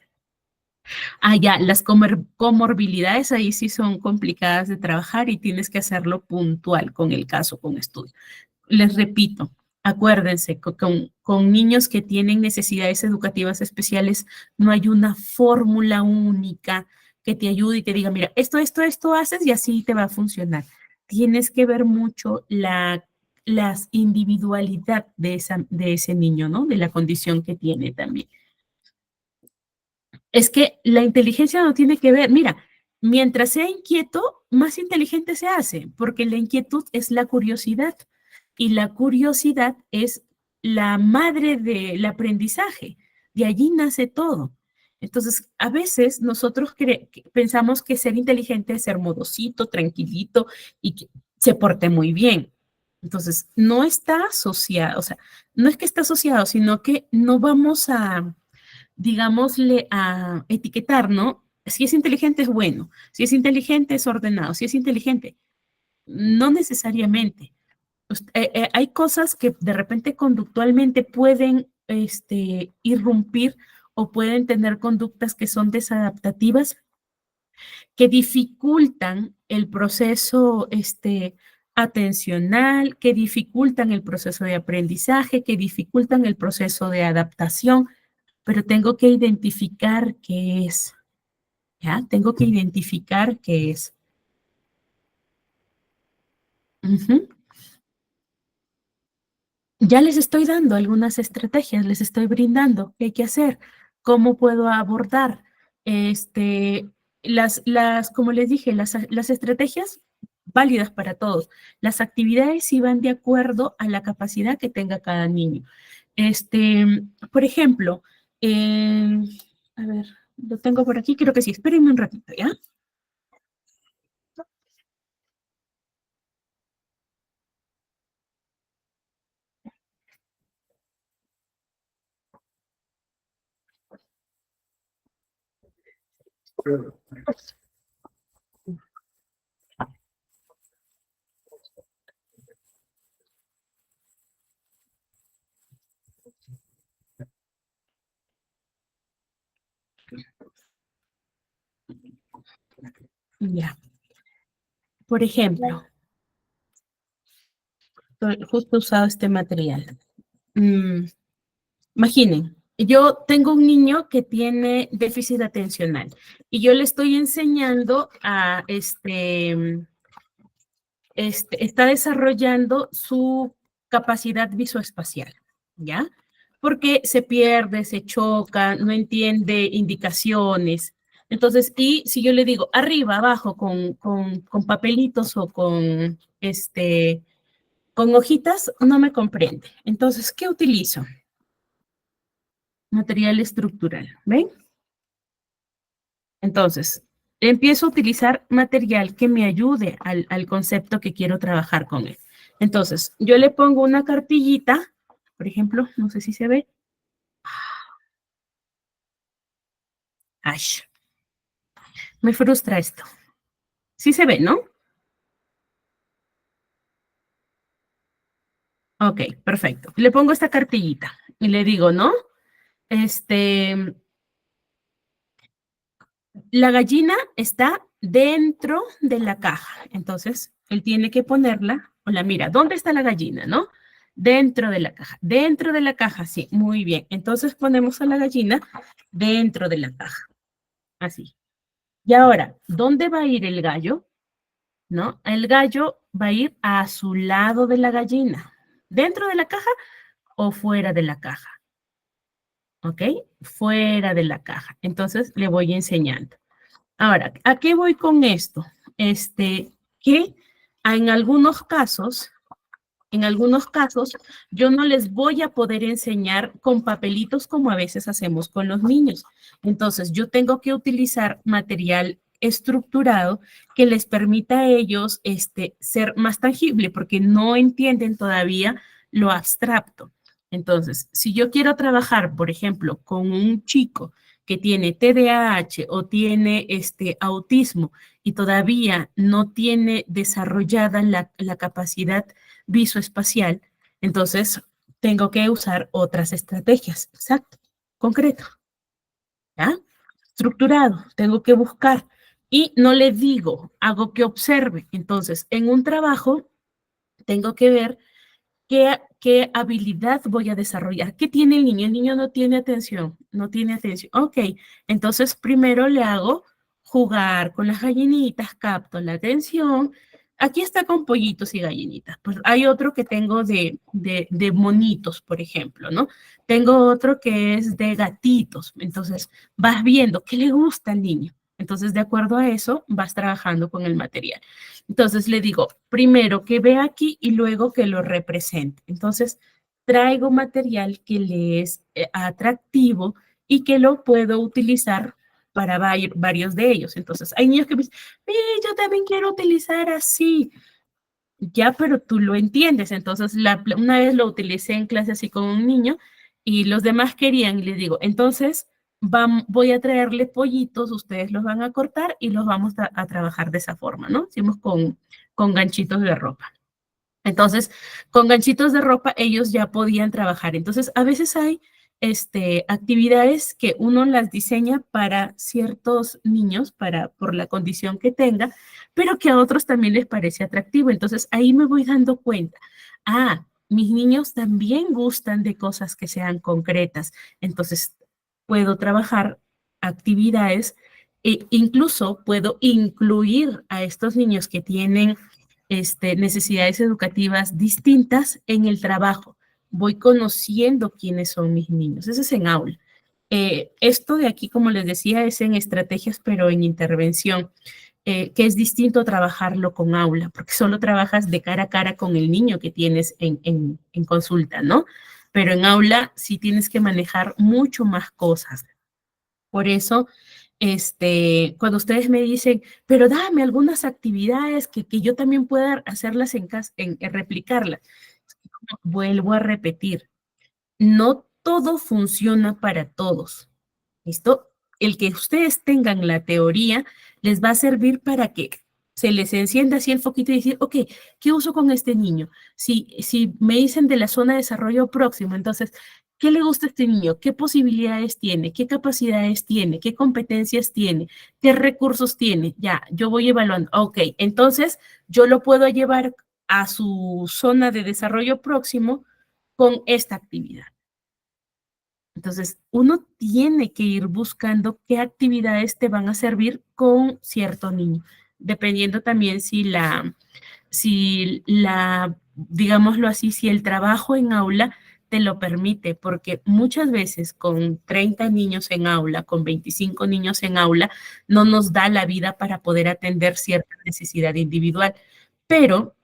Ya, las comorbilidades ahí sí son complicadas de trabajar y tienes que hacerlo puntual con el caso, con estudio. Les repito, acuérdense, con niños que tienen necesidades educativas especiales, no hay una fórmula única que te ayude y te diga, mira, esto haces y así te va a funcionar. Tienes que ver mucho la individualidad de ese niño, ¿no? De la condición que tiene también. Es que la inteligencia no tiene que ver, mira, mientras sea inquieto, más inteligente se hace, porque la inquietud es la curiosidad y la curiosidad es la madre del aprendizaje. De allí nace todo. Entonces, a veces nosotros pensamos que ser inteligente es ser modosito, tranquilito y que se porte muy bien. Entonces, no está asociado, o sea, no es que está asociado, sino que no vamos a digámosle, a etiquetar, ¿no? Si es inteligente es bueno, si es inteligente es ordenado, si es inteligente, no necesariamente. Hay cosas que de repente conductualmente pueden irrumpir o pueden tener conductas que son desadaptativas, que dificultan el proceso atencional, que dificultan el proceso de aprendizaje, que dificultan el proceso de adaptación, pero tengo que identificar qué es, ¿ya? Tengo que identificar qué es. Ujú. Ya les estoy dando algunas estrategias, les estoy brindando qué hay que hacer, cómo puedo abordar, como les dije, las estrategias válidas para todos. Las actividades sí van de acuerdo a la capacidad que tenga cada niño. Por ejemplo, a ver, lo tengo por aquí, creo que sí, espérenme un ratito, ¿ya? Ya. Por ejemplo, justo he usado este material. Imaginen, yo tengo un niño que tiene déficit atencional y yo le estoy enseñando a está desarrollando su capacidad visoespacial, ¿ya? Porque se pierde, se choca, no entiende indicaciones. Entonces, y si yo le digo arriba, abajo, con papelitos o con hojitas, no me comprende. Entonces, ¿qué utilizo? Material estructural, ¿ven? Entonces, empiezo a utilizar material que me ayude al concepto que quiero trabajar con él. Entonces, yo le pongo una cartillita, por ejemplo, no sé si se ve. Ay, me frustra esto. Sí se ve, ¿no? Ok, perfecto. Le pongo esta cartillita y le digo, ¿no? La gallina está dentro de la caja. Entonces, él tiene que ponerla, hola, mira, ¿dónde está la gallina, no? Dentro de la caja. Dentro de la caja, sí, muy bien. Entonces ponemos a la gallina dentro de la caja. Así. Y ahora, ¿dónde va a ir el gallo? ¿No? El gallo va a ir a su lado de la gallina. ¿Dentro de la caja o fuera de la caja? ¿Ok? Fuera de la caja. Entonces le voy enseñando. Ahora, ¿a qué voy con esto? Que en algunos casos, yo no les voy a poder enseñar con papelitos como a veces hacemos con los niños. Entonces, yo tengo que utilizar material estructurado que les permita a ellos ser más tangible, porque no entienden todavía lo abstracto. Entonces, si yo quiero trabajar, por ejemplo, con un chico que tiene TDAH o tiene autismo y todavía no tiene desarrollada la capacidad visoespacial, entonces tengo que usar otras estrategias. Exacto, concreto, ¿ya? Estructurado, tengo que buscar y no le digo, hago que observe. Entonces, en un trabajo tengo que ver qué habilidad voy a desarrollar. ¿Qué tiene el niño? El niño no tiene atención, no tiene atención. Ok, entonces primero le hago jugar con las gallinitas, capto la atención. Aquí está con pollitos y gallinitas. Pues hay otro que tengo de monitos, por ejemplo, ¿no? Tengo otro que es de gatitos. Entonces vas viendo qué le gusta al niño. Entonces, de acuerdo a eso, vas trabajando con el material. Entonces le digo, primero que vea aquí y luego que lo represente. Entonces, traigo material que le es atractivo y que lo puedo utilizar para varios de ellos. Entonces, hay niños que me dicen, yo también quiero utilizar así. Ya, pero tú lo entiendes. Entonces, una vez lo utilicé en clase así con un niño y los demás querían y les digo, entonces voy a traerle pollitos, ustedes los van a cortar y los vamos a trabajar de esa forma, ¿no? Hicimos con ganchitos de ropa. Entonces, con ganchitos de ropa ellos ya podían trabajar. Entonces, a veces hay actividades que uno las diseña para ciertos niños, por la condición que tenga, pero que a otros también les parece atractivo. Entonces, ahí me voy dando cuenta. Mis niños también gustan de cosas que sean concretas. Entonces, puedo trabajar actividades e incluso puedo incluir a estos niños que tienen necesidades educativas distintas en el trabajo. Voy conociendo quiénes son mis niños. Eso es en aula. Esto de aquí, como les decía, es en estrategias, pero en intervención, que es distinto trabajarlo con aula, porque solo trabajas de cara a cara con el niño que tienes en consulta, ¿no? Pero en aula sí tienes que manejar mucho más cosas. Por eso, cuando ustedes me dicen, pero dame algunas actividades que yo también pueda hacerlas en casa, en replicarlas, vuelvo a repetir, no todo funciona para todos. ¿Listo? El que ustedes tengan la teoría les va a servir para que se les encienda así el foquito y decir, ok, ¿qué uso con este niño? Si me dicen de la zona de desarrollo próximo, entonces, ¿qué le gusta a este niño? ¿Qué posibilidades tiene? ¿Qué capacidades tiene? ¿Qué competencias tiene? ¿Qué recursos tiene? Ya, yo voy evaluando. Ok, entonces yo lo puedo llevar a su zona de desarrollo próximo con esta actividad. Entonces, uno tiene que ir buscando qué actividades te van a servir con cierto niño, dependiendo también digámoslo así, si el trabajo en aula te lo permite, porque muchas veces con 30 niños en aula, con 25 niños en aula, no nos da la vida para poder atender cierta necesidad individual, pero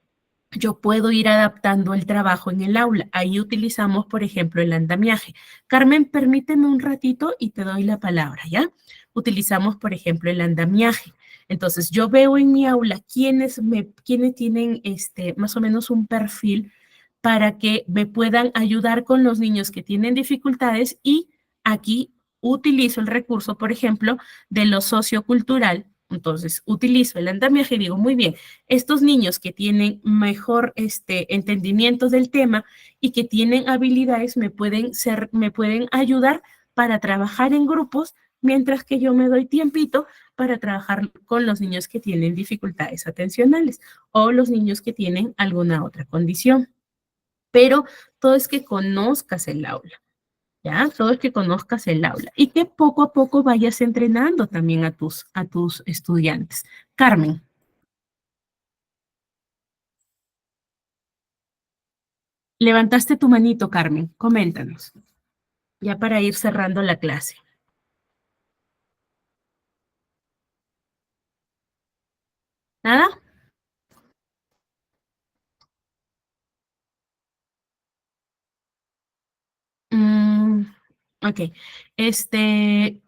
yo puedo ir adaptando el trabajo en el aula. Ahí utilizamos, por ejemplo, el andamiaje. Carmen, permíteme un ratito y te doy la palabra, ¿ya? utilizamos, por ejemplo, el andamiaje. Entonces, yo veo en mi aula quiénes tienen más o menos un perfil para que me puedan ayudar con los niños que tienen dificultades, y aquí utilizo el recurso, por ejemplo, de lo sociocultural. Entonces, utilizo el andamiaje y digo, muy bien, estos niños que tienen mejor entendimiento del tema y que tienen habilidades me pueden ayudar para trabajar en grupos, mientras que yo me doy tiempito para trabajar con los niños que tienen dificultades atencionales o los niños que tienen alguna otra condición. Pero todo es que conozcas el aula, ¿ya? Todo es que conozcas el aula y que poco a poco vayas entrenando también a tus estudiantes. Carmen. Levantaste tu manito, Carmen. Coméntanos, ya para ir cerrando la clase. ¿Nada? Ok.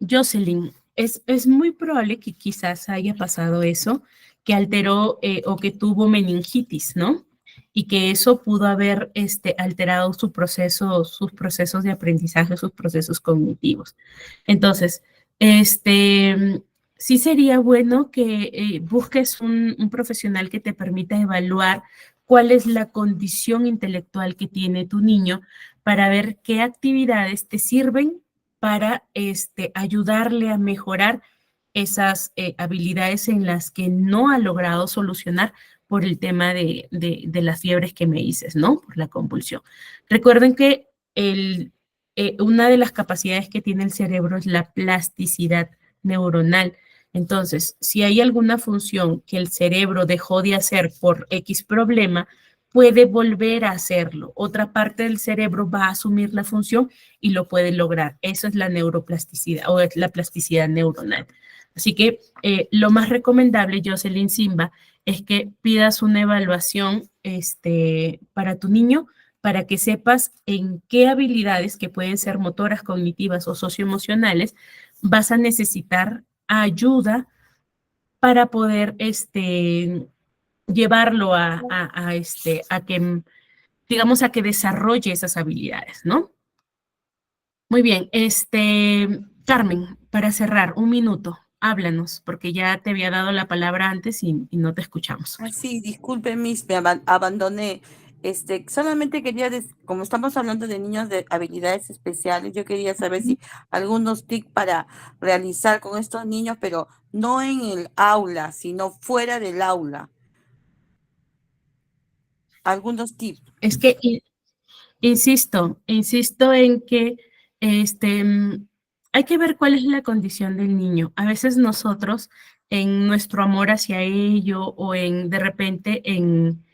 Jocelyn, es muy probable que quizás haya pasado eso, que alteró o que tuvo meningitis, ¿no? Y que eso pudo haber alterado sus procesos de aprendizaje, sus procesos cognitivos. Entonces, sí sería bueno que busques un profesional que te permita evaluar cuál es la condición intelectual que tiene tu niño, para ver qué actividades te sirven para ayudarle a mejorar esas habilidades en las que no ha logrado solucionar por el tema de las fiebres que me dices, ¿no? Por la convulsión. Recuerden que una de las capacidades que tiene el cerebro es la plasticidad neuronal. Entonces, si hay alguna función que el cerebro dejó de hacer por X problema, puede volver a hacerlo. Otra parte del cerebro va a asumir la función y lo puede lograr. Eso es la neuroplasticidad o es la plasticidad neuronal. Así que lo más recomendable, Jocelyn Simba, es que pidas una evaluación para tu niño, para que sepas en qué habilidades, que pueden ser motoras, cognitivas o socioemocionales, vas a necesitar ayuda para poder llevarlo a que, digamos, a que desarrolle esas habilidades, ¿no? Muy bien, Carmen, para cerrar, un minuto, háblanos, porque ya te había dado la palabra antes y no te escuchamos. Sí, disculpe, Miss, me abandoné. Solamente quería, como estamos hablando de niños de habilidades especiales, yo quería saber si algunos tips para realizar con estos niños, pero no en el aula, sino fuera del aula. Algunos tips. Es que insisto en que hay que ver cuál es la condición del niño. A veces nosotros, en nuestro amor hacia ello o de repente en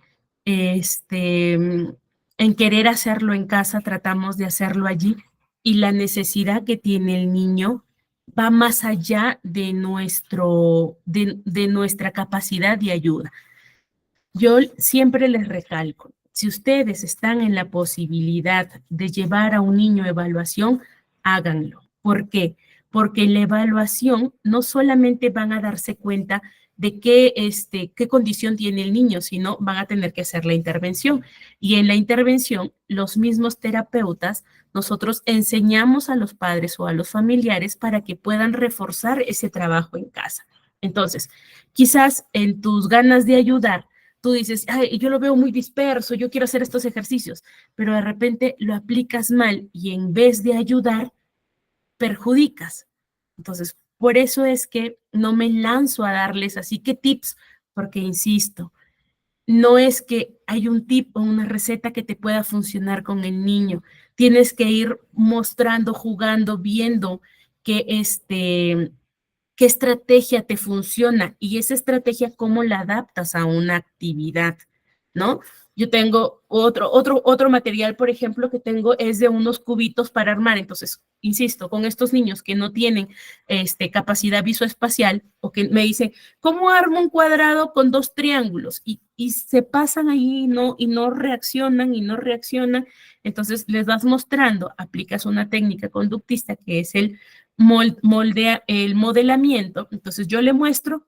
querer hacerlo en casa, tratamos de hacerlo allí, y la necesidad que tiene el niño va más allá de nuestra capacidad de ayuda. Yo siempre les recalco, si ustedes están en la posibilidad de llevar a un niño a evaluación, háganlo. ¿Por qué? Porque en la evaluación no solamente van a darse cuenta de qué condición tiene el niño, sino van a tener que hacer la intervención. Y en la intervención, los mismos terapeutas, nosotros enseñamos a los padres o a los familiares para que puedan reforzar ese trabajo en casa. Entonces, quizás en tus ganas de ayudar, tú dices, ay, yo lo veo muy disperso, yo quiero hacer estos ejercicios, pero de repente lo aplicas mal y en vez de ayudar, perjudicas. Entonces, por eso es que no me lanzo a darles así que tips, porque insisto, no es que hay un tip o una receta que te pueda funcionar con el niño. Tienes que ir mostrando, jugando, viendo que qué estrategia te funciona y esa estrategia cómo la adaptas a una actividad, ¿no? Yo tengo otro material, por ejemplo, que tengo es de unos cubitos para armar. Entonces, insisto, con estos niños que no tienen capacidad visoespacial o que me dicen, ¿cómo armo un cuadrado con dos triángulos? Y se pasan ahí y no reaccionan y no reaccionan. Entonces, les vas mostrando, aplicas una técnica conductista que es el el modelamiento. Entonces yo le muestro,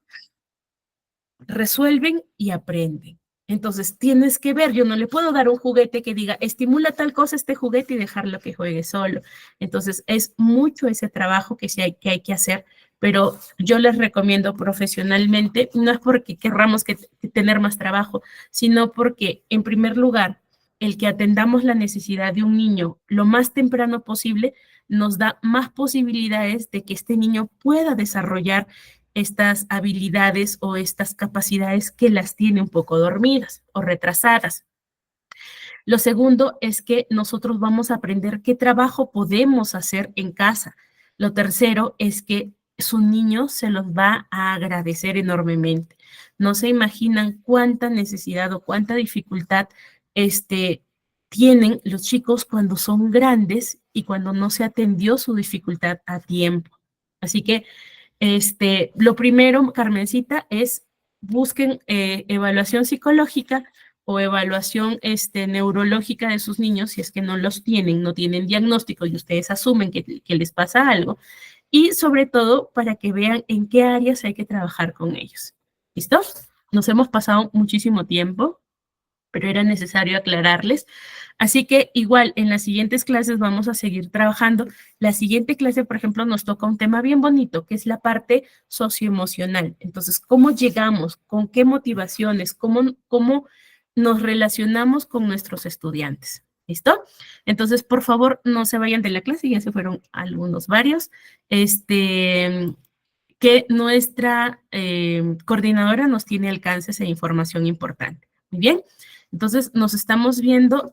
resuelven y aprenden. Entonces tienes que ver, yo no le puedo dar un juguete que diga, estimula tal cosa este juguete y dejarlo que juegue solo. Entonces es mucho ese trabajo que hay que hacer, pero yo les recomiendo profesionalmente, no es porque querramos que tener más trabajo, sino porque en primer lugar, el que atendamos la necesidad de un niño lo más temprano posible nos da más posibilidades de que este niño pueda desarrollar estas habilidades o estas capacidades que las tiene un poco dormidas o retrasadas. Lo segundo es que nosotros vamos a aprender qué trabajo podemos hacer en casa. Lo tercero es que su niño se los va a agradecer enormemente. No se imaginan cuánta necesidad o cuánta dificultad tienen los chicos cuando son grandes y cuando no se atendió su dificultad a tiempo. Así que lo primero, Carmencita, es busquen evaluación psicológica o evaluación neurológica de sus niños, si es que no los tienen, no tienen diagnóstico y ustedes asumen que les pasa algo, y sobre todo para que vean en qué áreas hay que trabajar con ellos. ¿Listo? Nos hemos pasado muchísimo tiempo, pero era necesario aclararles. Así que igual en las siguientes clases vamos a seguir trabajando. La siguiente clase, por ejemplo, nos toca un tema bien bonito, que es la parte socioemocional. Entonces, ¿cómo llegamos? ¿Con qué motivaciones? ¿Cómo nos relacionamos con nuestros estudiantes? ¿Listo? Entonces, por favor, no se vayan de la clase, ya se fueron varios. Que nuestra coordinadora nos tiene alcances e información importante. Muy bien, entonces nos estamos viendo